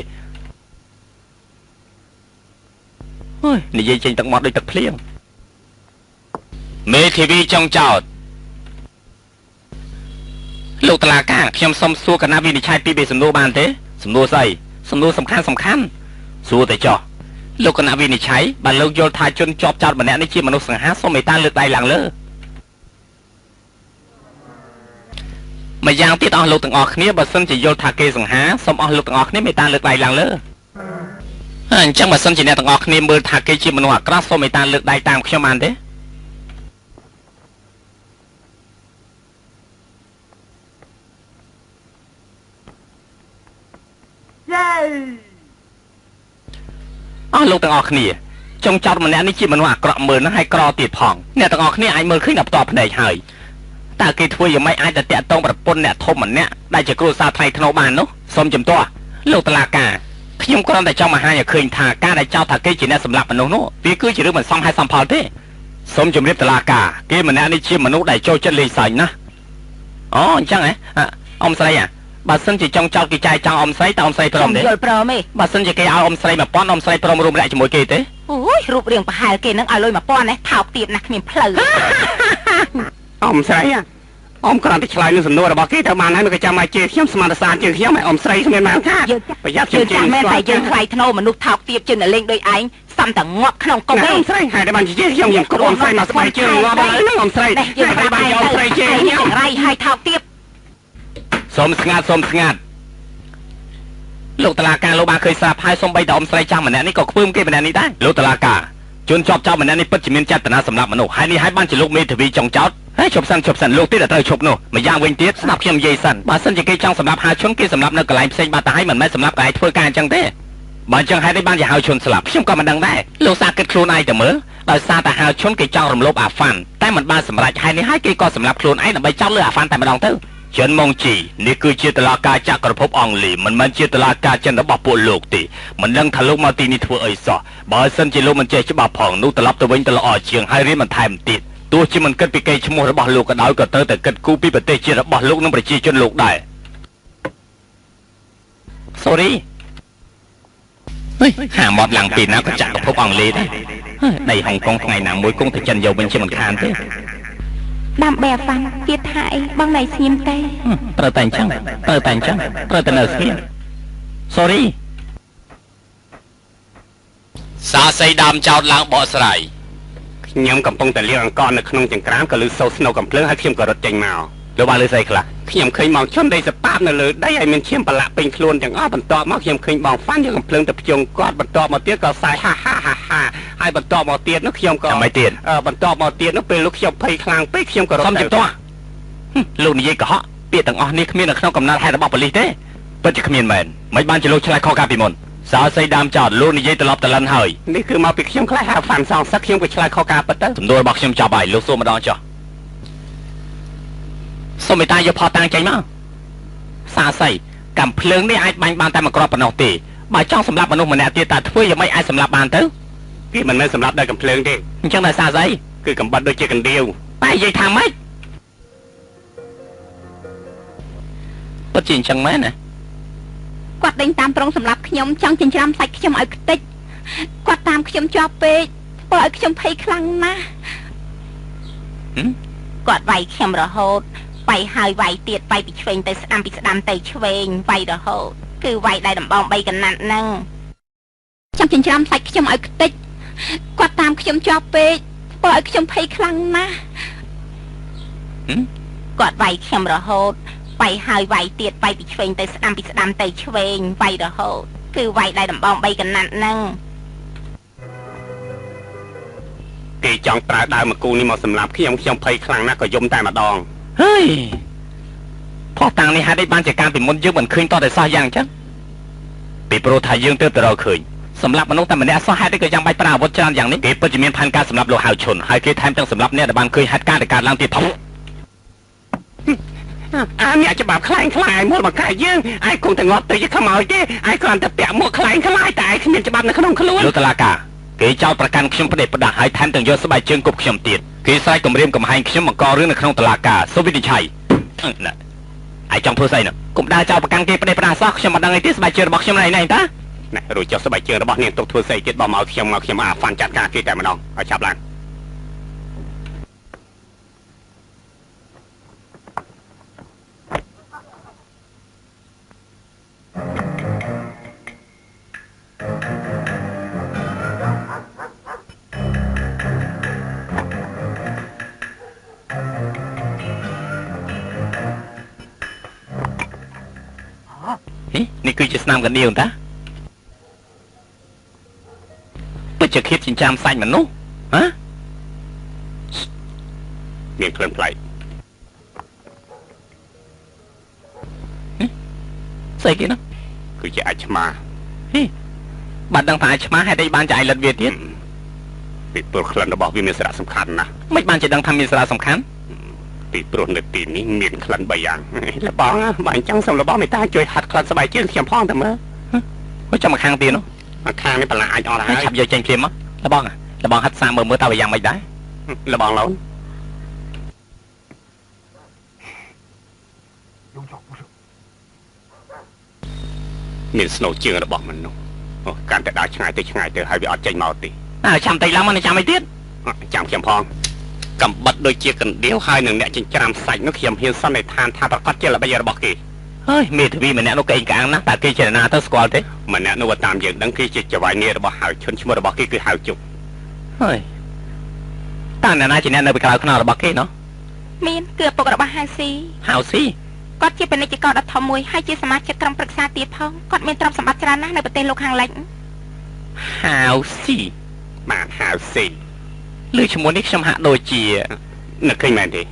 អូយនិយាយចេញទឹកមាត់ដូចទឹកភ្លៀងមេធាវីចុងចោតលោកតុលាការខ្ញុំសូមសួរគណៈវិនិច្ឆ័យពីសំណួរបានទេសំណួរស្អីសំណួរសំខាន់សួរតែចោះលោកគណៈវិនិច្ឆ័យបានលោកយល់ថាជនជាប់ចោតម្នាក់នេះជាមនុស្សសង្ហាសូមមេត្តាលើកដៃឡើងលើម្យ៉ាងទៀតអស់លោកទាំងអស់គ្នាបើសិនជាយល់ថាគេសង្ហាសូមអស់លោកទាំងអស់គ្នាមេត្តាលើកដៃឡើងលើអញ្ចឹងបើសិនជាអ្នកទាំងអស់គ្នាមើលថាគេជាមនុស្សអាក្រក់សូមមេត្តាលើកដៃតាមខ្ញុំបានទេអស់លោកទាំងអស់គ្នាចុងចោតម្នាក់នេះជាមនុស្សអាក្រក់មើលណាស់ហើយក្រទៀតផងអ្នកទាំងអស់គ្នាអាចមើលឃើញដល់ផ្ទាល់ភ្នែកហើយតើគេធ្វើយ៉ាងម៉េចអាចទៅតាក់ទងប្រពន្ធអ្នកធំម្នាក់ដែលជាគ្រួសារថ្លៃថ្នូរបាននោះសូមជំទាស់លោកតុលាការខ្ញុំគ្រាន់តែចង់បង្ហាញឲ្យឃើញថាការដែលចោទថាគេជាអ្នកសម្លាប់មនុស្សនោះវាគឺជារឿងមិនសមហេតុសមផលទេសូមជម្រាបតុលាការគេម្នាក់នេះជាមនុស្សដែលចូលចិត្តលេងសើចណាស់អូអញ្ចឹងហ៎អ៊ំស្រីបើសិនជាចង់ចោទគេចាយចង់អ៊ំស្រីតើអ៊ំស្រីព្រមទេយល់ព្រមទេបើសិនជាគេឲ្យអ៊ំស្រី1000អ៊ំស្រីព្រមរួមរយៈជាមួយគេទេអូយរូបរាងប្រហែលគេនឹងឲ្យលុយ1000ណាថោកទៀតណាស់គ្មានផ្លូវអ៊ំស្រីអ៊ំគ្រាន់តែឆ្លើយនឹងសំណួររបស់គេទៅបានហើយមិនក៏ចាំឲ្យជេរខ្ញុំស្មានតែសារជេរខ្ញុំឲ្យអ៊ំស្រីគ្មានបានថាប្រយ័ត្នជេរខ្ញុំមែនតែយើងថ្លៃថ្នូរមនុស្សថោកទៀតជឿនលេងដូចឯងសំតែងាប់ក្នុងកុំអ៊ំស្រីហើយតែបានជេរខ្ញុំគ្រប់អ៊ំស្រីមកស្បែកជើងងាប់ហើយហ្នឹងអ៊ំស្រីយើងបានយកអ៊ំស្រីជេរខ្ញុំរៃហើយថោកទៀតសូមស្ងាត់លោកតុលាការលោកបានឃើញស្រាប់ហើយសូមបីតអ៊ំស្រីចាំម្នាក់នេះក៏ខ្ពើមគេម្នាក់នេះដែរលោកតុលាការជនជាប់ចោតម្នាក់នេះពិតជាមានចេតនាសម្លាប់មនុស្សហើយនេះហើយបានជាលោកមេធាវីចុងចោតហើយឈប់សិនលោកទៀតត្រូវឈប់នោះម្យ៉ាងវិញទៀតស្ដាប់ខ្ញុំនិយាយសិនបើសិនជាគេចង់សម្លាប់ហៅឈុនគេសម្លាប់នៅកន្លែងផ្សេងបាត់ទៅហើយមិនមែនសម្លាប់កន្លែងធ្វើការអញ្ចឹងទេបើអញ្ចឹងហេតុនេះបានជាហៅឈុនស្លាប់ខ្ញុំក៏មិនដឹងដែរលោកសាគិតខ្លួនឯងទៅមើលដោយសារតែហៅឈុនគេចង់រំលោភអាហ្វាន់តែមិនបានសម្រេចហេតុនេះហើយគេក៏សម្លាប់ខ្លួនឯងដើម្បីចោទលើអាហ្វាន់តែម្ដងទៅចិនម៉ុងជីនេះគឺជាតុលាការចក្រភពអង់គ្លេសមិនមែនជាតុលាការចិនរបស់ពួកលោកទេមិនដឹងថាលោកមកទីនេះធ្វើអីសោះបើសិនជាលោកមិនចេះច្បាប់ផងនោះត្រឡប់ទៅវិញទៅល្អជាងហើយរៀនបន្ថែមទៀតទោះជាមិនគិតពីកេរ្តិ៍ឈ្មោះរបស់លោកក៏ដោយក៏ត្រូវតែគិតគូរពីប្រទេសជាតិរបស់លោកនិងប្រជាជនលោកដែរ sorry ហាមាត់ឡើងពីណាក៏ចក្រភពអង់គ្លេសដែរដីហុងកុងថ្ងៃណាមួយគង់តែចិនយកវិញជាមិនខានទេដើម្បីអាហ្វាន់ទៀតថាអីបងណៃស្ងៀមទេត្រូវតែអញ្ចឹងត្រូវតែនៅស្ងៀម sorry សាស័យដើមចោតឡើងបកស្រាយ ខ្ញុំកំពុងតែលាងអង្គនៅក្នុងចង្ក្រានក៏លឺសូរស្នូកំភ្លើងហើយខ្ញុំក៏រត់ចេញមកលោកបានលឺស្អីខ្លះខ្ញុំឃើញមកជន់ដីសប៉ាបនៅលើដីហើយមានឈាមប្រឡាក់ពេញខ្លួនទាំងអស់បន្ទាប់មកខ្ញុំឃើញបងហ្វាន់យកកំភ្លើងទៅភ្ជង់គាត់បន្ទាប់មកទៀតក៏សាយហាហាហាហាហើយបន្ទាប់មកទៀតនោះខ្ញុំក៏មិនទៀតបន្ទាប់មកទៀតនោះពេលលោកខ្ញុំភ័យខ្លាំងពេកខ្ញុំក៏រត់ទៅទាស់លោកនិយាយកុហកពាក្យទាំងអស់នេះគ្មាននៅក្នុងកំណត់ហេតុរបស់ប៉ូលីសទេពិតជាគ្មានមែនមិនបានជាលោកឆ្លើយខុសកាលពីមុនសើស្អីដើមចោតលោកនិយាយត្រឡប់តលិនហើយនេះគឺមកពីខ្ញុំខ្លាចហៅហ្វាន់សងសឹកខ្ញុំក៏ឆ្លើយខុសការពិតទៅសំណួររបស់ខ្ញុំចប់ហើយលោកសួរម្ដងចុះសូមមេត្តាយកផតតាំងចេញមកសាស្អីកំភ្លើងនេះអាចបាញ់បានតែមួយគ្រាប់ប៉ុណ្ណោះទេបើចង់សម្លាប់មនុស្សម្នាក់ទៀតតើធ្វើយ៉ាងម៉េចអាចសម្លាប់បានទៅវាមិនមែនសម្លាប់ដោយកំភ្លើងទេអញ្ចឹងតែសាស្អីគឺកំបិតដូចជាកណ្ដៀវតែនិយាយថាម៉េចពិតជាអញ្ចឹងមែនណាគាត់ដេញតាមត្រង់សម្រាប់ខ្ញុំចង់ចិញ្ច្រាំសាច់ខ្ញុំឲ្យខ្ទេចគាត់តាមខ្ញុំជាប់ពេកធ្វើឲ្យខ្ញុំភ័យខ្លាំងណាស់គាត់វាយខ្ញុំរហូតវាយហើយវាយទៀតវាយពីឆ្វេងទៅស្ដាំពីស្ដាំទៅឆ្វេងវាយរហូតគឺវាយដៃដំបង3កណាត់ហ្នឹងចង់ចិញ្ច្រាំសាច់ខ្ញុំឲ្យខ្ទេចគាត់តាមខ្ញុំជាប់ពេកធ្វើឲ្យខ្ញុំភ័យខ្លាំងណាស់គាត់វាយខ្ញុំរហូតវាយហើយវាយទៀតវាយពីឆ្វេងទៅស្ដាំពីស្ដាំទៅឆ្វេងវាយរហូតគឺវាយដៃដំបង3កណាត់ហ្នឹងគេចង់ប្រើដើមមកគូនេះមកសម្លាប់ខ្ញុំភ័យខ្លាំងណាស់ក៏យំតែម្ដងហើយផោះតាំងនេះហេតុអីបានជាការពីមុនយើងមិនឃើញតតែសោះយ៉ាងអញ្ចឹងពីព្រោះថាយើងទើបតែរកឃើញសម្រាប់មនុស្សតែម្នាក់សោះហេតុអីក៏យ៉ាងបាច់ប្រើអាវុធច្រើនយ៉ាងនេះគេពិតជាមានផែនការសម្រាប់លោកហៅឈុនហើយគេថែមទាំងសម្រាប់អ្នកដែលបានឃើញហេតុការណ៍ដែលកើតឡើងទៀតផងអ្នកច្បាប់ខ្លែងខ្លាយមកកាយយើងឯងគង់តែងាប់ទៅជាខ្មោចទេឯងគ្រាន់តែពាក់មួកខ្លែងខ្លាយតែឯងគ្មានច្បាប់នៅក្នុងខ្លួនលោកតឡាកាគេចោទប្រកាន់ខ្ញុំផ្ដេសផ្ដាស់ហើយថែមទាំងយកស្បែកជើងគប់ខ្ញុំទៀតគេស្រែកគំរាមកំហែងខ្ញុំបង្ករឿងនៅក្នុងតុលាការសូមវិនិច្ឆ័យឯងចង់ធ្វើស្អីនោះកុំដើរចោទប្រកាន់គេផ្ដេសផ្ដាស់សោះខ្ញុំមិនដឹងអីទេស្បែកជើងរបស់ខ្ញុំណែណែតាណែរួចចុះស្បែកជើងរបស់នាងទុកធ្វើស្អីទៀតបើមកខ្ញុំអាហ្វាន់ចាត់ការគេតែម្ដងឲ្យចាប់ឡើងនេះគឺជាស្នាមកណ្ដៀវតាពិតជាឃាតចិញ្ចាមសាច់មនុស្សហ៎មានក្លិនប្លែកស្អីគេនោះគឺជាអាចឆ្មាបាត់ដឹងថាអាចឆ្មាហេតុអីបានចាយលិតវាទៀតពីព្រោះក្លិនរបស់វាមានសារៈសំខាន់ណាស់មិនបានជាដឹងថាមានសារៈសំខាន់ពីព្រោះនៅទីនេះមានក្លិន3យ៉ាងលបងបើអញ្ចឹងសូមលបងមេត្តាជួយហាត់ក្លិនស្បែកជើងខ្ញុំផងតើមើលចាំមកខាងទៀតនោះមកខាងនេះបន្លាអាចអត់ហើយឆាប់យកចេញភ្លាមមកលបងហាត់សាមើលតើវាយ៉ាងម៉េចដែរលបងឡូនមានស្នូជើងរបស់មនុស្សកាន់តែដើរឆ្ងាយទៅហើយវាអត់ចេញមកទេចាំតិចឡើងមកចាំអីទៀតចាំខ្ញុំផងកំបិតដូចជាកណ្ដៀវហើយនឹងអ្នកចិញ្ច្រាំសាច់នោះខ្ញុំហ៊ានសន្និដ្ឋានថាប្រកាសជាល្បិចរបស់គេហើយមេធាវីម្នាក់នោះកេងកាំងណាស់តើគេចេតនាទៅស្គាល់ទេម្នាក់នោះតាមយើងដឹងគេជាចៅហ្វាយនីរបស់ហៅឈុនឈ្មោះរបស់គេគឺហៅជុកហើយតើអ្នកណាជាអ្នកនៅពីក្រៅខ្នងរបស់គេនោះមានគឺឪពុករបស់ហៅស៊ីគាត់ជាពាណិជ្ជករដ៏ធំមួយហើយជាសមាជិកក្រុមប្រឹក្សាទៀតផងគាត់មានទ្រព្យសម្បត្តិច្រើនណាស់នៅប្រទេសលោកខាងលិចហៅស៊ីបានហៅស៊ីលើឈ្មោះនេះខ្ញុំហាក់ដូចជានឹកឃើញមែនទេ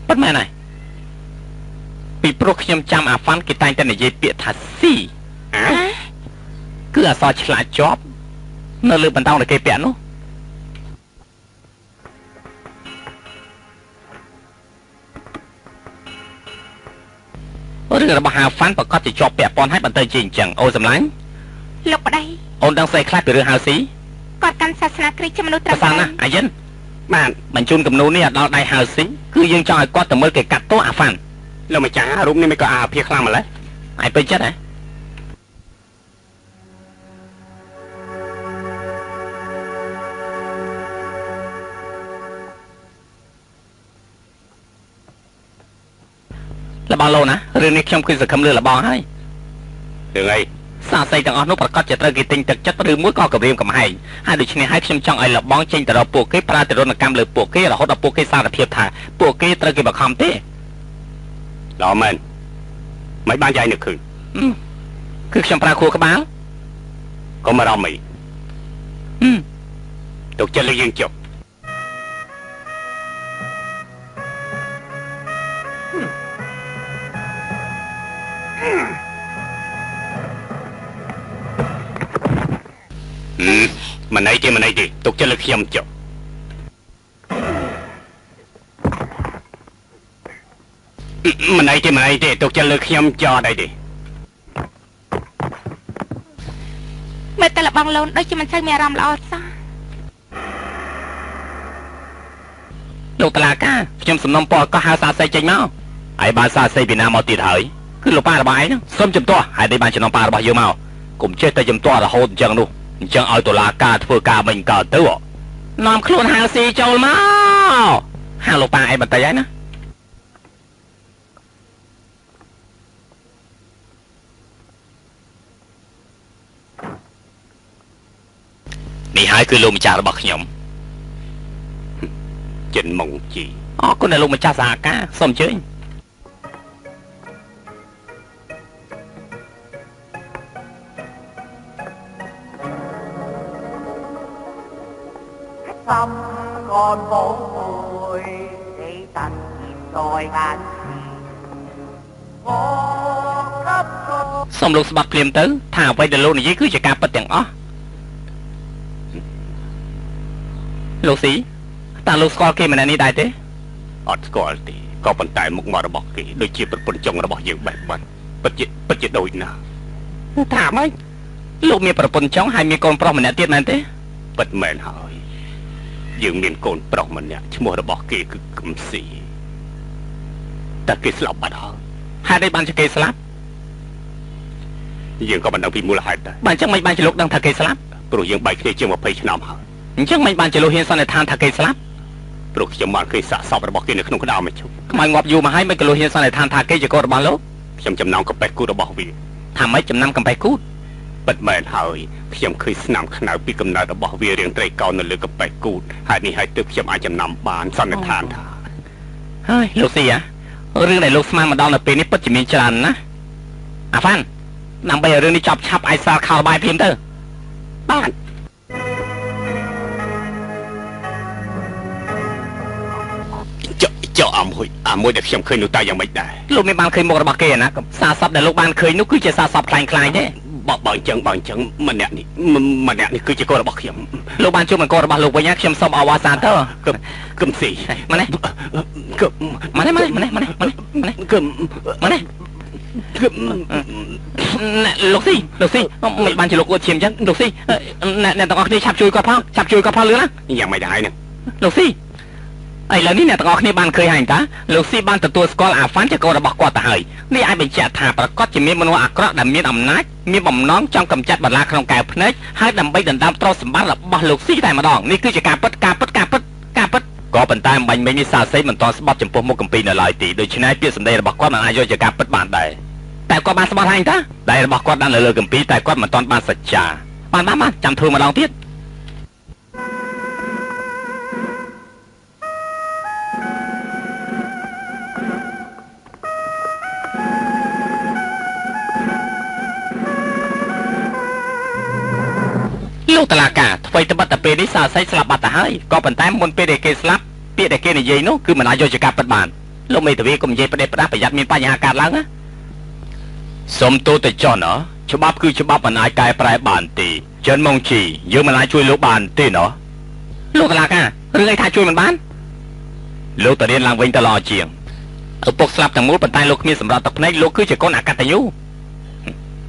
ប៉ុន្មានហើយពីព្រោះខ្ញុំចាំអាហ្វាន់គេតែងតែនិយាយពាក្យថាស៊ីគឺអក្សរឆ្លាតជាប់នៅលើបន្តោងដែលគេពាក់នោះរឿងរបស់អាហ្វាន់ប្រកាសជាជាប់ពាក់ព័ន្ធហើយបន្តទៅជាអញ្ចឹងអូសម្លាញ់លោកប្តីអូនដឹងស្អីខ្លះពីរឿងហៅស៊ីគាត់កាន់សាសនាគ្រីស្ទជាមនុស្សត្រឹមត្រូវណាអាយិនបាទបញ្ជូនគំនូនេះដល់ដៃហៅស៊ីគឺយើងចង់ឲ្យគាត់ទៅមើលគេកាត់ទោសអាហ្វាន់លោកម្ចាស់រូបនេះមិនក៏អាភាខ្លាំងម្ល៉េះឯងពេញចិត្តហ៎លបងលោណារឿងនេះខ្ញុំគឺសង្ឃឹមលើលបងហើយរឿងអី សាស័យទាំងអស់នោះប្រកាសជាត្រូវគេទិញទឹកចិត្តឬមួយក៏គម្រាមកំហែងហើយដូច្នេះហើយខ្ញុំចង់ឲ្យលបងចេញទៅរកពួកគេប្រើទរណកម្មលើពួកគេរហូតដល់ពួកគេសារភាពថាពួកគេត្រូវគេបង្ខំទេល្អមែនមិនបានយាយនឹកឃើញគឺខ្ញុំប្រើខួរក្បាលកុំអារម្មណ៍អីទុកចិត្តលើយើងចុះមិនអីទេទុកចិត្តលើខ្ញុំចុះមិនអីទេទុកចិត្តលើខ្ញុំចោលអីទេមើលតែលបងលូនដូចជាមិនសូវមានអារម្មណ៍ល្អសោះលោកតាឡាកាខ្ញុំសំណុំពរក៏ហៅសាស័យចេញមកហើយបានសាស័យពីណាមកទៀតហើយគឺលោកប៉ារបស់ឯងហ្នឹងសុំជំទាស់ហើយបានចំណងប៉ារបស់យើងមកកុំចេះតែជំទាស់រហូតអញ្ចឹងនោះអញ្ចឹងឲ្យតុលាការធ្វើការមិញកើតទៅនាំខ្លួនហៅស៊ីចូលមកហៅលោកប៉ាឯងបន្តិចហើយណានេះហើយគឺលោកម្ចាស់របស់ខ្ញុំចិនម៉ុងជីអរគុណដែលលោកម្ចាស់សហការសូមអញ្ជើញ心肝寶貝，你突然在眼前，我給錯。សូមលោកស្បាត់ភ្លាមទៅថាអ្វីដែលលោកនិយាយគឺជាការពិតទាំងអស់លោកស៊ីតើលោកស្គាល់គេម្នាក់នេះដែរទេអត់ស្គាល់ទេក៏ប៉ុន្តែមុខមាត់របស់គេដូចជាប្រពន្ធចុងរបស់យើងបែបបាត់ពិតជាដូចណាស់ថាម៉េចលោកមានប្រពន្ធចុងហើយមានកូនប្រុសម្នាក់ទៀតមែនទេពិតមែនហើយយើងមានកូនប្រុសម្នាក់ឈ្មោះរបស់គេគឺកឹមស៊ីតែគេស្លាប់បាត់ហើយហេតុអីបានជាគេស្លាប់យើងក៏មិនដឹងពីមូលហេតុដែរបានចឹងមិនបានជាលោកដឹងថាគេស្លាប់ព្រោះយើងបែកគ្នាជាង20ឆ្នាំហើយអញ្ចឹងមិនបានជាលោកហ៊ានសន្និដ្ឋានថាគេស្លាប់ព្រោះខ្ញុំបានឃើញសាកសពរបស់គេនៅក្នុងក្តៅមឈូសខ្មៅងាប់យូរមកហើយមិនក៏លោកហ៊ានសន្និដ្ឋានថាគេជាកូនរបស់លោកខ្ញុំចំណាំកំបេះគូតរបស់វាថាម៉េចចំណាំកំបេះគូតពិតមែនហើយខ្ញុំឃើញស្នាមខ្នៅពីកំណើតរបស់វារៀងត្រីកោណនៅលើកំបេះគូតហើយនេះហើយទើបខ្ញុំអាចចំណាំបានសន្និដ្ឋានថាហើយលោកស៊ីរឿងដែលលោកស្មានមកដល់នៅពេលនេះពិតជាមានច្រើនណាអាហ្វាន់ដើម្បីឲ្យរឿងនេះចប់ឆាប់ឯសាលខោបាយភ្លាមទៅបានចុះអាមួយដែលខ្ញុំឃើញនោះតើយ៉ាងម៉េចដែរលោកមានបានឃើញមុខរបស់គេណាសារសពដែលលោកបានឃើញនោះគឺជាសារសពខ្លាំងៗទេបើអញ្ចឹងម្នាក់នេះគឺជាកូនរបស់ខ្ញុំលោកបានជួបនឹងកូនរបស់លោកវិញខ្ញុំសូមអវ៉ាសានទៅគឹមស៊ីម៉ណែគឹមម៉ណែគឹមលោកស៊ីមិនបានជាលោកអួតឈាមអញ្ចឹងលោកស៊ីអ្នកទាំងអស់គ្នាឆាប់ជួយគាត់ផងលឿនណាយ៉ាងម៉េចដែរហ្នឹងលោកស៊ីឥឡូវនេះអ្នកទាំងអស់គ្នាបានឃើញហើយតាលោកស៊ីបានទទួលស្គាល់អាហ្វាន់ជាកូនរបស់គាត់ទៅហើយនេះអាចបញ្ជាក់ថាប្រកាសជាមានមនុស្សអាក្រក់ដែលមានអំណាចមានបំណងចង់កម្ចាត់បន្លាក្នុងកែវភ្នែកហើយដើម្បីដណ្ដើមទ្រព្យសម្បត្តិរបស់លោកស៊ីតែម្ដងនេះគឺជាការពិតក៏ប៉ុន្តែអំបញ្ញមិញនេះសាស័យមិនទាន់ស្បត់ចំពោះមុខគម្ពីរនៅឡើយទេដូច្នេះពាក្យសម្ដីរបស់គាត់មិនអាចយកជាការពិតបានដែរតែគាត់បានស្បត់ហើយតាដែលរបស់គាត់ដាក់នៅលើគម្ពីរតែគាត់មិនទាន់បានសច្ចាបានចាំធ្វើម្ដងទៀតលោកតាឡាកាអ្វីត្បិតតែពេលនេះសាស័យស្លាប់បាត់ទៅហើយក៏ប៉ុន្តែមុនពេលដែលគេស្លាប់ពាក្យដែលគេនិយាយនោះគឺមិនអាចយកជាការពិតបានលោកមេធាវីកុំនិយាយផ្ដេសផ្ដាស់ប្រយ័ត្នមានបញ្ហាកើតឡើងណាសុំទោសទៅចុះណាច្បាប់គឺច្បាប់មិនអាចកែប្រែបានទេចិនម៉ុងជីយើងមិនអាចជួយលោកបានទេណាលោកតាឡាការឿងអីថាជួយមិនបានលោកតារៀនឡើងវិញទៅល្អជាងឪពុកស្លាប់ទាំងមូលប៉ុន្តែលោកគ្មានសម្រាប់ទឹកភ្នែកលោកគឺជាកូនអកតញ្ញូ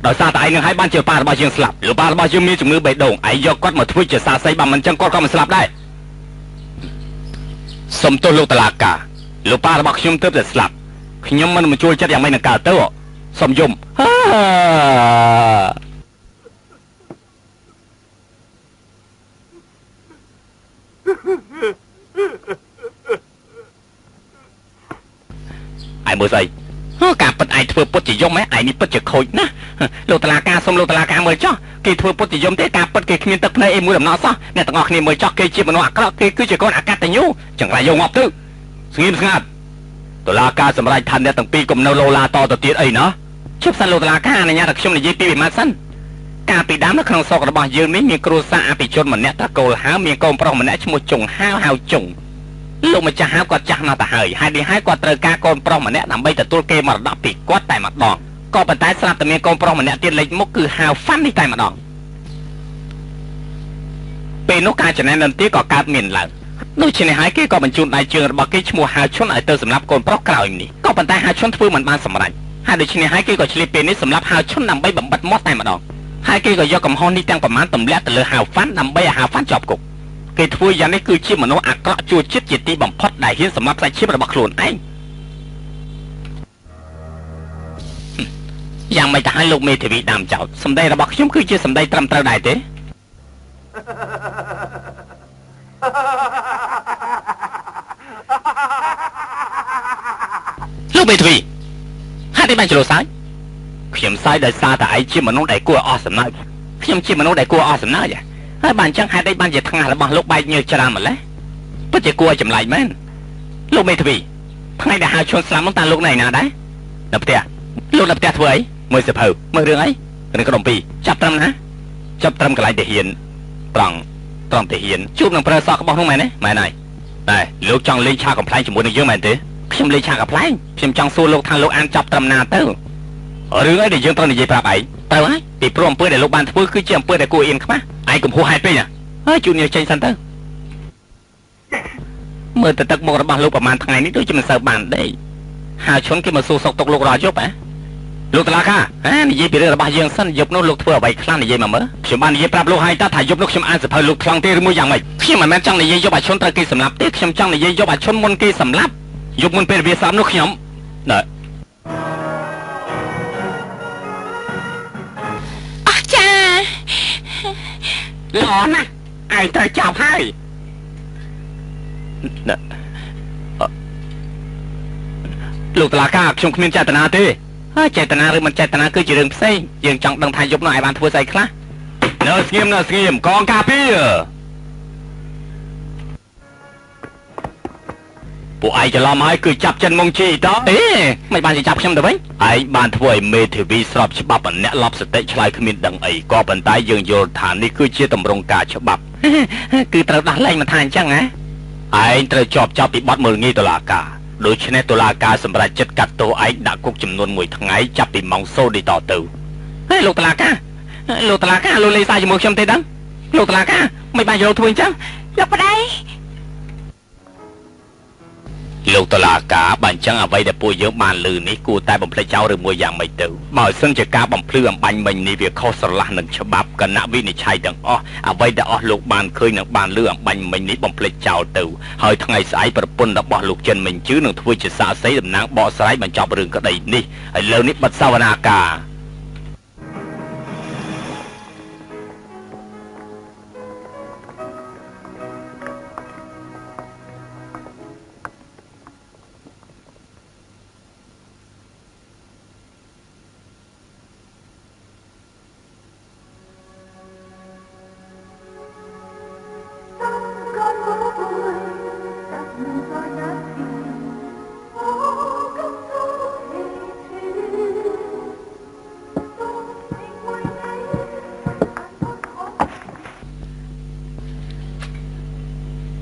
ដោយសារតែឯងនឹងឲ្យបានជាប៉ារបស់យើងស្លាប់ឬប៉ារបស់យើងមានជំងឺបេះដូងឯងយកគាត់មកធ្វើជាសាស័យបើមិនចឹងគាត់ក៏មិនស្លាប់ដែរសុំទោសលោកតាឡាកាលោកប៉ារបស់ខ្ញុំទើបតែស្លាប់ខ្ញុំមិនមកជួយចិត្តយ៉ាងម៉េចនឹងកើតទៅសុំយំឯងមើលស្អីការពិតឯងធ្វើពុតជាយំឯងនេះពិតជាខូចណា លោកតឡាការសុំលោកតឡាការមើលចោះគេធ្វើពុតនិយមទេការពិតគេគ្មានទឹកភ្នែកអីមួយដំណោះសោះអ្នកទាំងអស់គ្នាមើលចោះគេជាមនុស្សអាក្រក់គេគឺជាកូនអកតញ្ញូចង្រៃយកងាប់ទៅស្ងៀមស្ងាត់តឡាការសម្រាប់ថាអ្នកទាំងពីរកុំនៅលោឡាតទៅទៀតអីណាជិបសិនលោកតឡាការអនុញ្ញាតឲ្យខ្ញុំនិយាយពីវិមាសិនកាលពីដើមនៅក្នុងស្រុករបស់យើងនេះមានគ្រួសារអភិជនម្នាក់តកូលហៅមានកូនប្រុសម្នាក់ឈ្មោះចុងហៅចុងលោកម្ចាស់ហៅគាត់ចាស់ណាស់ទៅហើយហើយនេះហើយគាត់ត្រូវការកូនប្រុសម្នាក់ដើម្បីទទួលគេមរតកពីគាត់តែម្ដងក៏ប៉ុន្តែស្រាប់តែមានកូនប្រុសម្នាក់ទៀតលេចមុខគឺហៅហ្វាន់នេះតែម្ដងពេលនោះការចំណេញនន្ទាក៏កើតមានឡើងដូច្នេះហើយគេក៏បញ្ជូនដៃជើងរបស់គេឈ្មោះហៅឈុនឲ្យទៅសម្រាប់កូនប្រុសក្រោយនេះក៏ប៉ុន្តែហៅឈុនធ្វើមិនបានសម្រេចហើយដូច្នេះហើយគេក៏ឆ្លៀតពេលនេះសម្រាប់ហៅឈុនដើម្បីបំបិទមាត់តែម្ដងហើយគេក៏យកកំហុសនេះទាំងប្រមាណទម្លាក់ទៅលើហៅហ្វាន់ដើម្បីឲ្យហៅហ្វាន់ជាប់គុកគេធ្វើយ៉ាងនេះគឺជាមនុស្សអាក្រក់ជួចិត្តជាទីបំផុតដែលហ៊ានសម្លាប់សាច់ឈាមរបស់ខ្លួនឯងយ៉ាងមិនទៅឲ្យលោកមេធាវីដាមចោតសម្ដីរបស់ខ្ញុំគឺជាសម្ដីត្រឹមត្រូវដែរទេលោកមេធាវីហេតុអីបានឆ្លោះសាយខ្ញុំសាយដោយសារតែឯងជាមនុស្សដែលគួរអស់សំណើចខ្ញុំជាមនុស្សដែលគួរអស់សំណើចហើយបានអញ្ចឹងហេតុអីបានជាថ្ងាសរបស់លោកបែកញើសច្រើនម្ល៉េះពិតជាគួរឲ្យចម្លែកមែនលោកមេធាវីថ្ងៃដែលហៅឈុនស្លាប់នោះតើលោកនៅណាដែរនៅផ្ទះលោកនៅផ្ទះធ្វើអីមើលសភៅមើលរឿងអីរឿងក្រុមពីរចាប់ត្រឹមណាចាប់ត្រឹមកន្លែងទាហានត្រង់ទាហានជួបនឹងប្រើសក់របស់នោះមែនទេមែនហើយតែលោកចង់លេងឆាកកំ pl ែងជាមួយនឹងយើងមែនទេខ្ញុំលេងឆាកកំ pl ែងខ្ញុំចង់សួរលោកថាលោកអានចាប់ត្រឹមណាទៅរឿងអីដែលយើងត្រូវនិយាយប្រាប់ឯងទៅហើយពីព្រោះអំពើដែលលោកបានធ្វើគឺជាអំពើដែលគួរអៀនខ្មាស់ឯងកុំហួសហេតុពេកណាហើយជួននេះចេញសិនទៅមើលទៅទឹកមុខរបស់លោកប្រហែលថ្ងៃនេះដូចជាមិនសូវបានដេកហើយឈុនគេមកសួរសុខទុក្ខលោករយប់លោកតឡាការនិយាយពីរឿងរបស់យើងសិនយប់នោះលោកធ្វើអ្វីខ្លះនិយាយមកមើលខ្ញុំបាននិយាយប្រាប់លោកហើយតើថាយប់នោះខ្ញុំអានសភៅលោកខ្លាំងទេឬមួយយ៉ាងម៉េចខ្ញុំមិនមែនចង់និយាយយប់អាឈុនត្រូវគេសម្លាប់ទេខ្ញុំចង់និយាយយប់អាឈុនមុនគេសម្លាប់យប់មុនពេលវាស្លាប់នោះខ្ញុំអស់ចាល្អណាស់ឯងត្រូវចាប់ហើយលោកតឡាការខ្ញុំគ្មានចេតនាទេហើយចេតនាឬមិនចេតនាគឺជារឿងផ្សេងយើងចង់ដឹងថាយប់នោះឯងបានធ្វើស្អីខ្លះនៅស្ងៀមកងការពារពួកឯងច្រឡំហើយគឺចាប់ចិនមុងជីតអេមិនបានចាប់ខ្ញុំទៅវិញឯងបានធ្វើឲ្យមេធាវីស្របច្បាប់អ្នកឡប់សតិឆ្លើយគ្មានដឹងអីក៏ប៉ុន្តែយើងយល់ថានេះគឺជាទម្រង់ការច្បាប់គឺត្រូវដោះលែងមិនថាអញ្ចឹងណាឯងត្រូវជាប់ចាប់ពីបទមើលងាយតុលាការដូច្នេះតុលាការសម្រេចចិត្តកាត់ទោសឯងដាក់គុកចំនួន1ថ្ងៃចាប់ពីម៉ោង0នេះតទៅហេលោកតុលាការលោកលេងសារជាមួយខ្ញុំទេដឹងលោកតុលាការមិនបានយកធ្វើអញ្ចឹងលោកប្តីលោកតុលាការបើអញ្ចឹងអ្វីដែលពួកយើងបានឮនេះគួរតែបំភ្លេចចោលឬមួយយ៉ាងម៉េចទៅបើមិនសិនជាការបំភ្លឺអំបញ្ញមិញនេះវាខុសស្រឡះនឹងច្បាប់គណៈវិនិច្ឆ័យទាំងអស់អ្វីដែលអស់លោកបានឃើញនិងបានឮអំបញ្ញមិញនេះបំភ្លេចចោលទៅហើយថ្ងៃស្អែកប្រពន្ធរបស់លោកចិនមិញជឿនឹងធ្វើជាសាក្សីតំណាងបកស្រាយបញ្ចប់រឿងក្តីនេះហើយលើនេះបិទសវនាការ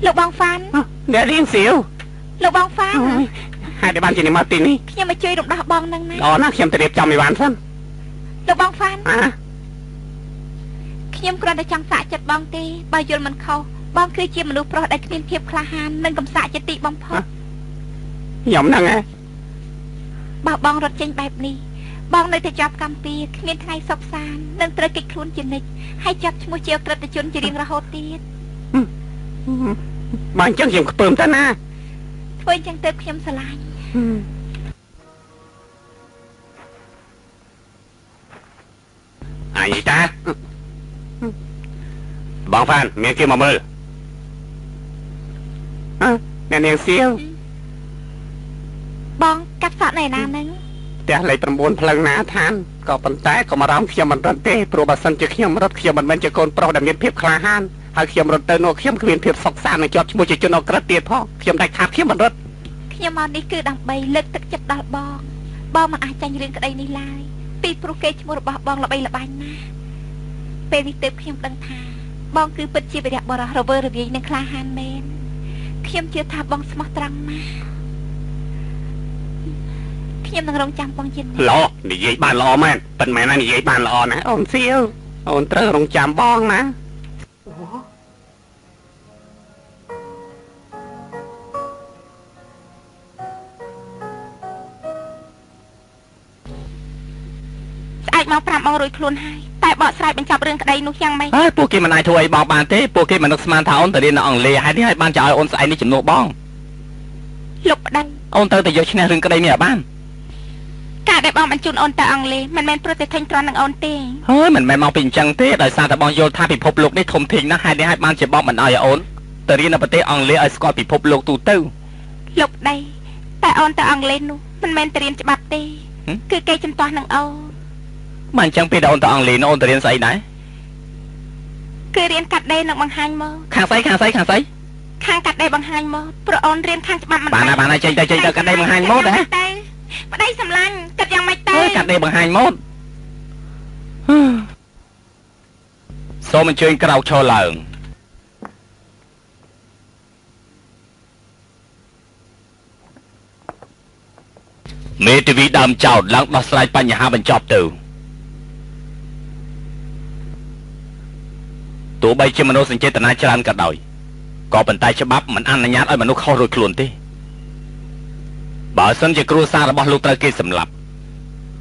លោកបងហ្វាន់អ្នករៀងសៀវលោកបងហ្វាន់ហើយបានជាមកទីនេះខ្ញុំមកជួយរំដោះបងនឹងណាល្អណាស់ខ្ញុំទៅរៀបចំអីវ៉ាន់សិនលោកបងហ្វាន់ខ្ញុំគ្រាន់តែចង់សាកចិត្តបងទេបើយល់មិនខុសបងគឺជាមនុស្សប្រុសដែលគ្មានភាពក្លាហាននិងកំសាកចិត្តទីបំផុតខ្ញុំហ្នឹងហ៎បើបងរត់ចេញបែបនេះបងនៅតែចាប់កម្មពីគ្មានថ្ងៃសុខសាន្តនិងត្រូវកិច្ចខ្លួនជានិច្ចហើយចាប់ឈ្មោះជាក្រិតជនជារៀងរហូតទៀតបើអញ្ចឹងខ្ញុំខ្ពើមទៅណាធ្វើអញ្ចឹងទៅខ្ញុំស្រឡាញ់អញតាបងហ្វានមានគេមកមើលអ្នកនាងសៀវបងកាត់សក់នៅណាហ្នឹង ទះលេខ9ផ្លូវណាឋានក៏ប៉ុន្តែក៏មករំខ្ញុំមិនរត់ទេព្រោះបើសិនជាខ្ញុំរត់ខ្ញុំមិនមែនជាកូនប្រុសដែលមានភាពក្លាហានហើយខ្ញុំរត់ទៅនោះខ្ញុំគ្មានភាពសុខសាន្តនឹងជាប់ឈ្មោះជាជនអក្រិតទៀតផងខ្ញុំដាច់ខាតខ្ញុំមិនរត់ខ្ញុំមកនេះគឺដើម្បីលើកទឹកចិត្តដល់បងមិនអាចចាញ់រឿងក្តីនេះឡើយពីព្រោះគេឈ្មោះរបស់បងល្បីល្បាញណាស់ពេលនេះទើបខ្ញុំដឹងថាបងគឺពិតជាវីរៈបុរសរវើរវាយនិងក្លាហានមែនខ្ញុំជឿថាបងស្មោះត្រង់ណាស់ខ្ញុំនឹងរងចាំបងជាល្អនិយាយបានល្អមែនប៉ុន្តែណានិយាយបានល្អណាស់អូនសៀវអូនត្រូវរងចាំបងណាស្អែកមក5បងរួចខ្លួនហើយតែបកស្រាយបញ្ចប់រឿងក្តីនោះយ៉ាងម៉េចហើយពួកគេមិនអាចធ្វើអីបងបានទេពួកគេមិននឹកស្មានថាអូនទៅរៀននៅអង់គ្លេសហើយនេះឲ្យបានចោលឲ្យអូនស្អែកនេះជំនួសបងលោកប្តីអូនទៅតែយកឈ្នះរឿងក្តីនេះឲ្យបានការដែលបងបញ្ជូនអូនទៅអង់គ្លេសមិនមែនព្រោះតែធេញទ្រាំនឹងអូនទេហើយមិនមែនមកពីអញ្ចឹងទេដោយសារតែបងយល់ថាពិភពលោកនេះធំធេងណាស់ហើយនេះឲ្យបានជាបងមិនឲ្យអូនទៅរៀននៅប្រទេសអង់គ្លេសឲ្យស្គាល់ពិភពលោកទូទៅលោកប្តីតែអូនទៅអង់គ្លេសនោះមិនមែនទៅរៀនច្បាប់ទេគឺគេជំទាស់នឹងអូនមិនអញ្ចឹងពេលដែលអូនទៅអង់គ្លេសអូនទៅរៀនស្អីដែរគឺរៀនកាត់ដេរនិងបង្ហាញម៉ូដខាងស្អីខាងកាត់ដេរបង្ហាញម៉ូដព្រោះអូនរៀនខាងច្បាប់មិនបានចេញទៅកាត់ដេរបង្ហាញម៉ូដហ៎ប្តីសម្លាញ់គិតយ៉ាងម៉េចទៅកាត់ដេរបង្ហាញម៉ូដសូមអញ្ជើញក្រោកឈរឡើងមេធាវីដើមចោតឡើងដោះស្រាយបញ្ហាបញ្ចប់ទៅទោះបីជាមនុស្សសញ្ចេតនាច្រើនក៏ដោយក៏ប៉ុន្តែច្បាប់មិនអនុញ្ញាតឲ្យមនុស្សខុសរួចខ្លួនទេបើសិនជាគ្រួសាររបស់លោកត្រូវគេសម្លាប់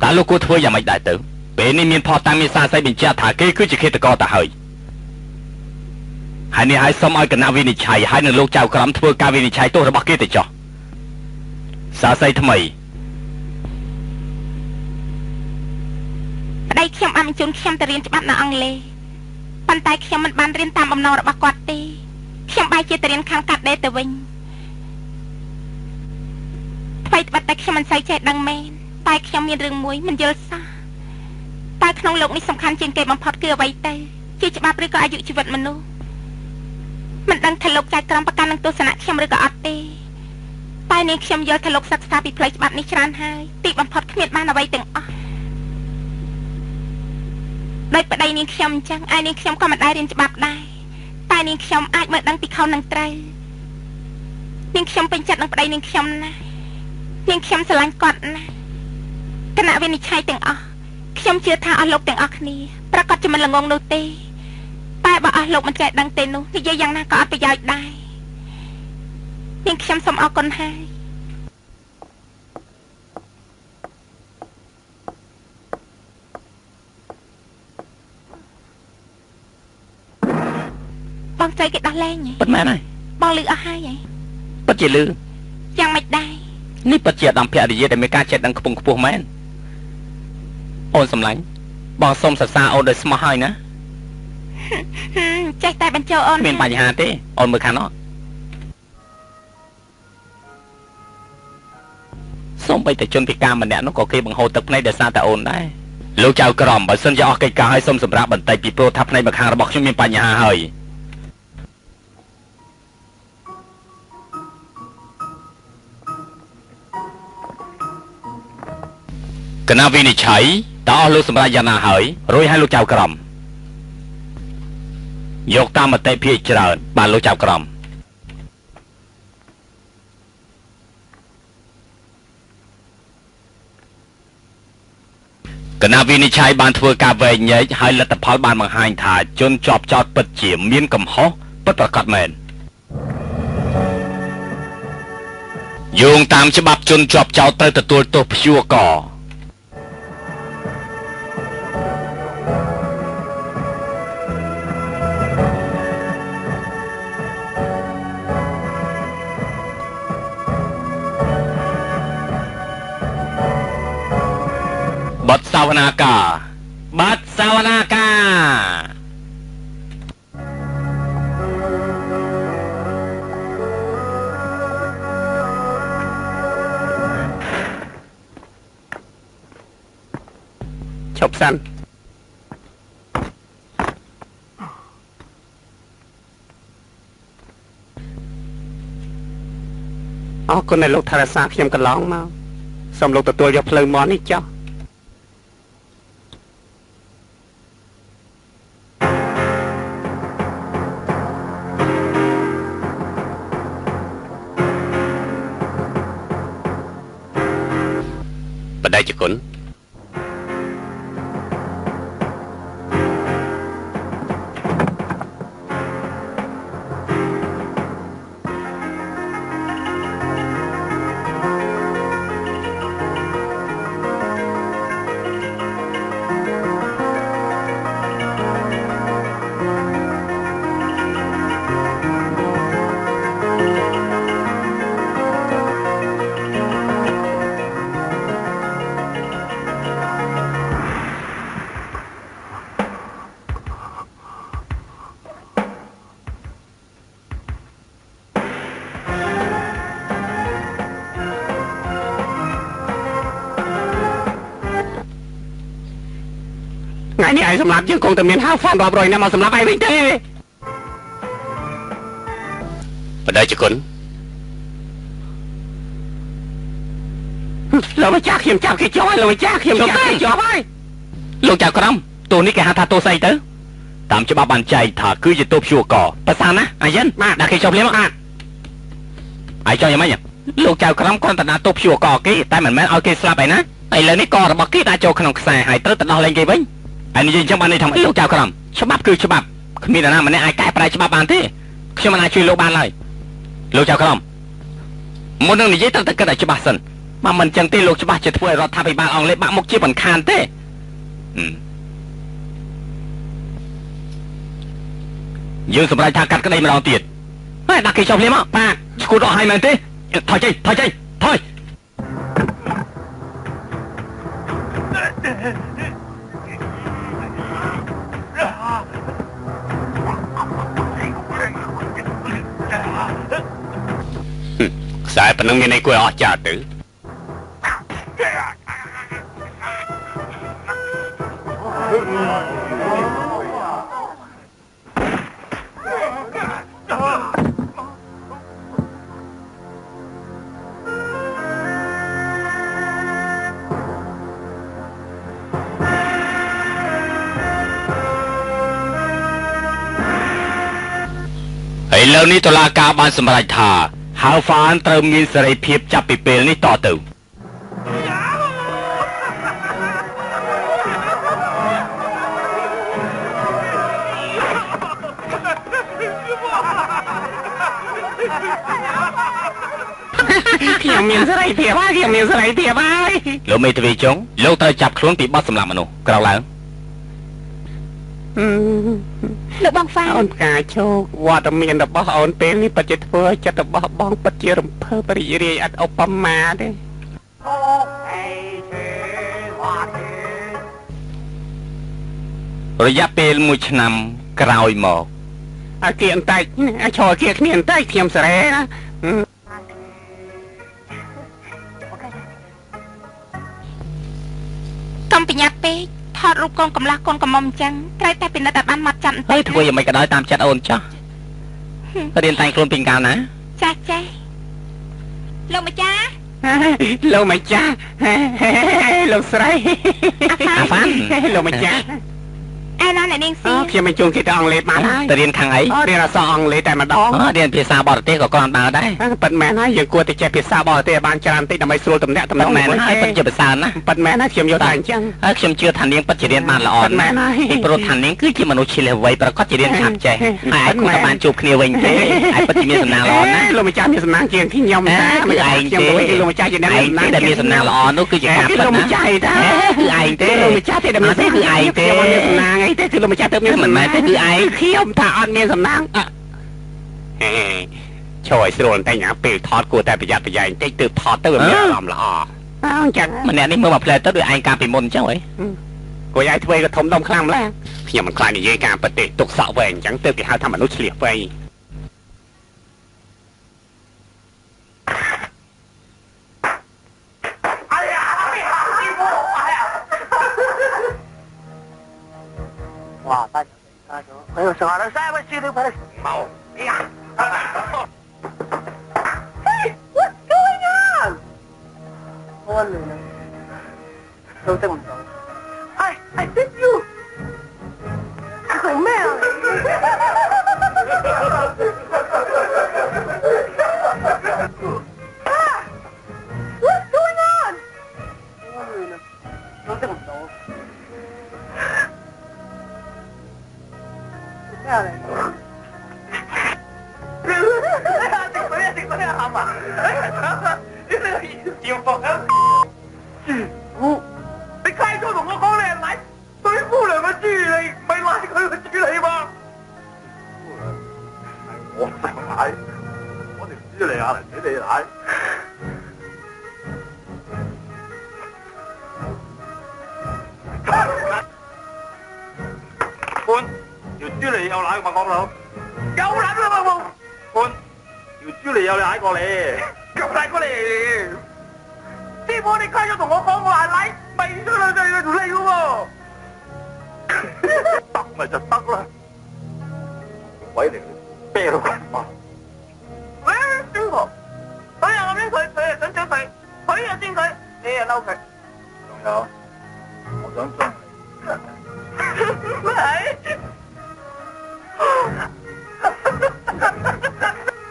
តើលោកគួរធ្វើយ៉ាងម៉េចដែរទៅពេលនេះមានផតតាំងមានសារស្អីបញ្ជាក់ថាគេគឺជាឃាតករទៅហើយនេះឲ្យសុំឲ្យគណៈវិនិច្ឆ័យហើយនឹងលោកចៅក្រមធ្វើការវិនិច្ឆ័យទោសរបស់គេទៅចុះសារស្អីថ្មីប្តីខ្ញុំបានបញ្ជូនខ្ញុំទៅរៀនច្បាប់នៅអង់គ្លេសប៉ុន្តែខ្ញុំមិនបានរៀនតាមបំណងរបស់គាត់ទេខ្ញុំបែរជាទៅរៀនខាងកាត់ដេរទៅវិញថ្មីត្បិតតែខ្ញុំមិនសូវចេះដឹងមែនតែខ្ញុំមានរឿងមួយមិនយល់សោះតែក្នុងโลกនេះសំខាន់ជាងគេបំផុតគឺអ្វីទៅជាច្បាប់ឬក៏អាយុជីវិតមនុស្សមិនដឹងថាលោកចៅក្រមប្រកាន់នឹងទស្សនៈខ្ញុំឬក៏អត់ទេតែនាងខ្ញុំយល់ថាលោកសិក្សាពីផ្លូវច្បាប់នេះច្រើនហើយទីបំផុតគ្មានបានអ្វីទាំងអស់ដោយប្តីនាងខ្ញុំអញ្ចឹងឯនាងខ្ញុំក៏មិនដែររៀនច្បាប់ដែរតែនាងខ្ញុំអាចមើលដឹងពីខុសនិងត្រូវនាងខ្ញុំពេញចិត្តនឹងប្តីនាងខ្ញុំណាស់នាងខ្ញុំស្រឡាញ់គាត់ណាស់គណៈវិនិច្ឆ័យទាំងអស់ខ្ញុំជឿថាអស់លោកទាំងអស់គ្នាប្រកាសជាមិនល្ងងនោះទេតែបើអស់លោកមិនចេះដឹងទេនោះនិយាយយ៉ាងណាក៏អត់ប្រយោជន៍ដែរនាងខ្ញុំសូមអរគុណហើយបងស្រីគេដោះលែងពិតមែនហើយបងលឺអស់ហើយពិតជាលឺយ៉ាងម៉េចដែរនេះពិតជាអាដាមភរិយាដែលមានការចេះដឹងខ្ពង់ខ្ពស់មែនអូនសម្លាញ់បងសូមសរសើរអូនដោយស្មោះហើយណាចេះតែបញ្ចូលអូនមានបញ្ហាទេអូនមើលខាងនោះសូមបីតែជនពិការម្នាក់នោះក៏គេបង្ហូរទឹកភ្នែកដោយសារតែអូនដែរលោកចៅក្រមបើសិនជាអស់កិច្ចការឲ្យសូមសម្រាប់បន្តិចពីព្រោះថាភ្នែកម្ខាងរបស់ខ្ញុំមានបញ្ហាហើយគណៈវិនិច្ឆ័យតើអស់លោកសម្រាប់យ៉ាងណាហើយរួចឲ្យលោកចៅក្រមយកតាមមតិភាគច្រើនបានលោកចៅក្រមគណៈវិនិច្ឆ័យបានធ្វើការវែងញែកហើយលទ្ធផលបានបង្ហាញថាជនជាប់ចោតពិតជាមានកំហុសពិតប្រាកដមែនយោងតាមច្បាប់ជនជាប់ចោតត្រូវទទួលទោសព្យួរកបាត់សាវនាការបាត់សាវនាការ ឈប់សិនអរគុណដែលលោកថែរក្សាខ្ញុំកន្លងមកសូមលោកទទួលយកផ្លូវមន់នេះចុះបដិជគុណថ្ងៃនេះឯងសម្រាប់យើងគង់តែមានហៅហ្វានរាប់រយណាមកសម្រាប់ឯងវិញទេបដិជគុណលោកម្ចាស់ខ្ញុំចាប់គេជាប់ហើយលោកម្ចាស់ខ្ញុំចាប់គេជាប់ហើយលោកចៅក្រមតួនេះគេហៅថាតួស្អីទៅតាមច្បាប់បានចែកថាគឺជាតួព្យួរកប្រសាណាអាយិនបាទដាក់គេជាប់លាមអត់អាយចង់យ៉ាងម៉េចលោកចៅក្រមគ្រាន់តែដាក់តួព្យួរកគេតែមិនមែនឲ្យគេស្លាប់ឯណាឥឡូវនេះករបស់គេដាក់ចូលក្នុងខ្សែហើយត្រូវទៅដោះលែងគេវិញហើយនិយាយចឹងបានន័យថាលោកចៅក្រមច្បាប់គឺច្បាប់គ្មាននរណាម្នាក់អាចកែប្រែច្បាប់បានទេខ្ញុំមិនអាចជួយលោកបានឡើយលោកចៅក្រមមុននឹងនិយាយត្រូវតែគិតឲ្យច្បាស់សិនបើមិនចឹងទេលោកច្បាស់ជាធ្វើឲ្យរដ្ឋាភិបាលអង់គ្លេសបាក់មុខជាមិនខានទេយើងសម្រេចថាកាត់ក្តីម្ដងទៀតហើយដាក់គេចុះភ្លាមមកបាទឈួតអស់ហើយមែនទេថយចេញថយខ្សែប៉ុណ្ណឹងមានអីគួរអស់ចាទៅឥឡូវនេះតុលាការបានសម្រេចថាហៅហ្វានត្រូវមានសេរីភាពចាប់ពីពេលនេះតទៅខ្ញុំមានសេរីភាពហើយលោកមេធាវីចុងលោកត្រូវចាប់ខ្លួនពីបទសម្លាប់មនុស្សក្រោកឡើងលោកបងហ្វាអូនផ្កាឈោកវត្តមានរបស់អូនពេលនេះពិតជាធ្វើឲ្យចិត្តរបស់បងពិតជារំភើបរីករាយអត់ឧបមាទេរយៈពេល1ឆ្នាំក្រោយមកអាគៀនតែឈរគៀគ្នាតែខ្ញុំសរេណាកំប្រញាប់ពេកថតរូបកូនកំឡះកូនកំមុំអញ្ចឹងត្រូវតែពិនិត្យឲ្យបានម៉ត់ចត់បន្តិចហើយធ្វើយ៉ាងម៉េចក៏ដោយតាមចិត្តអូនចុះរៀនតែងខ្លួនពីកាលណាចាលោកម្ចាស់លោកស្រីអាហ្វានលោកម្ចាស់ឯណាអ្នកនាងស៊ីខ្ញុំមិនជួងគេទៅអង់គ្លេសបានហើយទៅរៀនខាងអីរៀនអក្សរអង់គ្លេសតែម្ដងរៀនភាសាបរទេសក៏គ្រាន់ដើរដែរប៉ិតមែនហើយយើងគួរតែចេះភាសាបរទេសឲ្យបានច្រើនតិចដើម្បីស្រួលទំនាក់ទំនងមែនហើយប៉ិតជាភាសាណាប៉ិតមែនហើយខ្ញុំយល់ថាអញ្ចឹងហើយខ្ញុំជឿថានាងប៉ិតជារៀនបានល្អណាស់ពីព្រោះថានាងគឺជាមនុស្សឈ្លាសវៃប្រកបជារៀនឆាប់ចេះហើយអាចគួរតែបានជួបគ្នាវិញទេហើយប៉ិតជាមានសំណាងល្អណាស់លោកម្ចាស់មានសំណាងជាងខ្ញុំតាមិនឯងទេលោកម្ចាស់ជាអ្នកសំណាងដែលមានសំណាងល្អនោះគឺជាការប៉ិតណាលោកម្ចាស់តាគឺឯងទេលោកម្ចាស់ទេដែលមានគឺឯងទេមានសំណាងអីទេគឺលោកម្ចាស់ទៅមានមិនមែនទេគឺឯងខ្ញុំថាអត់មានសំណាងជួយស្រួលតែញ៉ាពេលថតគួរតែប្រយ័ត្នប្រយែងតិចទើបថតទៅវាមានអារម្មណ៍ល្អអញ្ចឹងម្នាក់នេះមើលមកផ្លែទៅដូចឯងការពីមុនអញ្ចឹងហីគួរឯងធ្វើក៏ធំដុំខ្លាំងម្ល៉េះខ្ញុំមិនខ្លាចនិយាយការពិតទេទុកសក់វែងអញ្ចឹងទើបគេហៅថាមនុស្សឆ្លៀសវៃ哎呦，啥了？啥？我记得快点。mau. Yeah. Hey, what's going on? Hold on. Đâu từng đâu. I think you. Thằng mèo. What's going on? Đâu từng đâu. Mèo này. Đừng có hàm à? Chịu phục á. Phụ. Mày khai cho同我講你係咪？對夫娘嘅豬你，咪拉佢嘅豬你嘛？夫娘係我想奶，我條豬嚟下嚟俾你奶。官，條豬嚟有奶嘛講到？有奶啦嘛官，條豬嚟有奶過你，咁奶過你。師傅，你開咗同我講我係奶，咪出嚟就要條脷喎。得咪就得啦，鬼嚟啤到咁啊！喂，師傅，佢又諗佢，佢又想搶佢，佢又尖佢，你又嬲佢。仲有，我想裝你。係。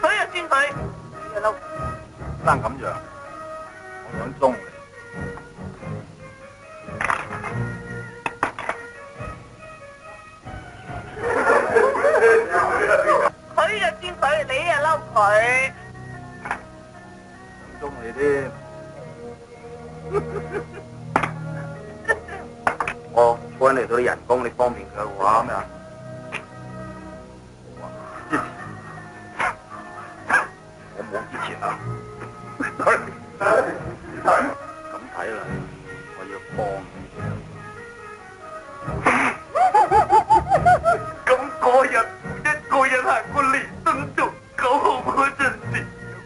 佢又尖佢，你又嬲。生咁樣，我想裝你。佢又尖佢，你又嬲佢。想中你添。我搬嚟到啲人工，你方便佢嘅話咩啊？我冇之前啊。咁睇嚟，我要幫你。咁嗰日一個人行過彌敦道9號嗰陣時，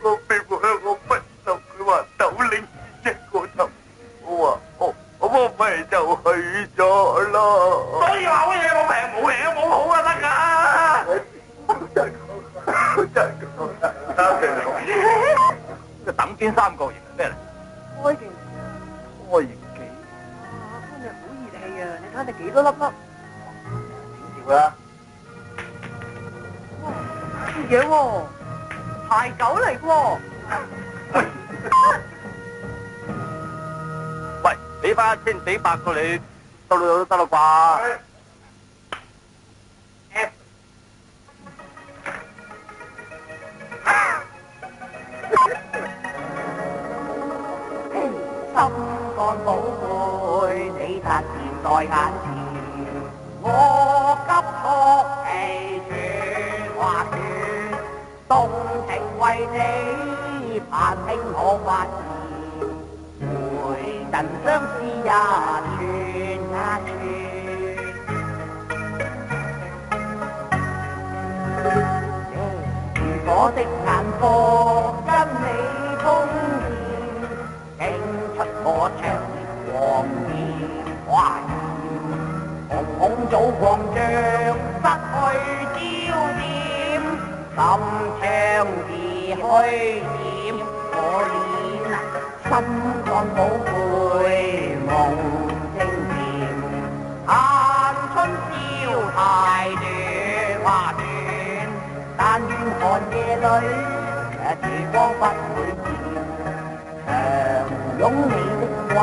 有個肥婆向我揮手，佢話斗領一個頭，我話我咪就去咗咯。所以話乜嘢冇平冇贏冇好啊得㗎。真係個等邊三角形係咩嚟？開形。開形機。哇！今日好熱氣啊！你睇你幾多粒粒？點照啦？嘢喎，排狗嚟喎。喂，俾翻1000俾8個你，得啦得啦啩？心肝寶貝，你突然在眼前，我急促氣喘話喘，動情為你盼聽可發現，回陣相思一串啊串，如果的眼波跟你通現，映出我長烈狂熱花焰，紅紅早狂像失去焦點，心腸已虛掩，可憐心肝寶貝夢精甜，盼春宵太短話短，但願寒夜裏曙光不會變，長擁你的溫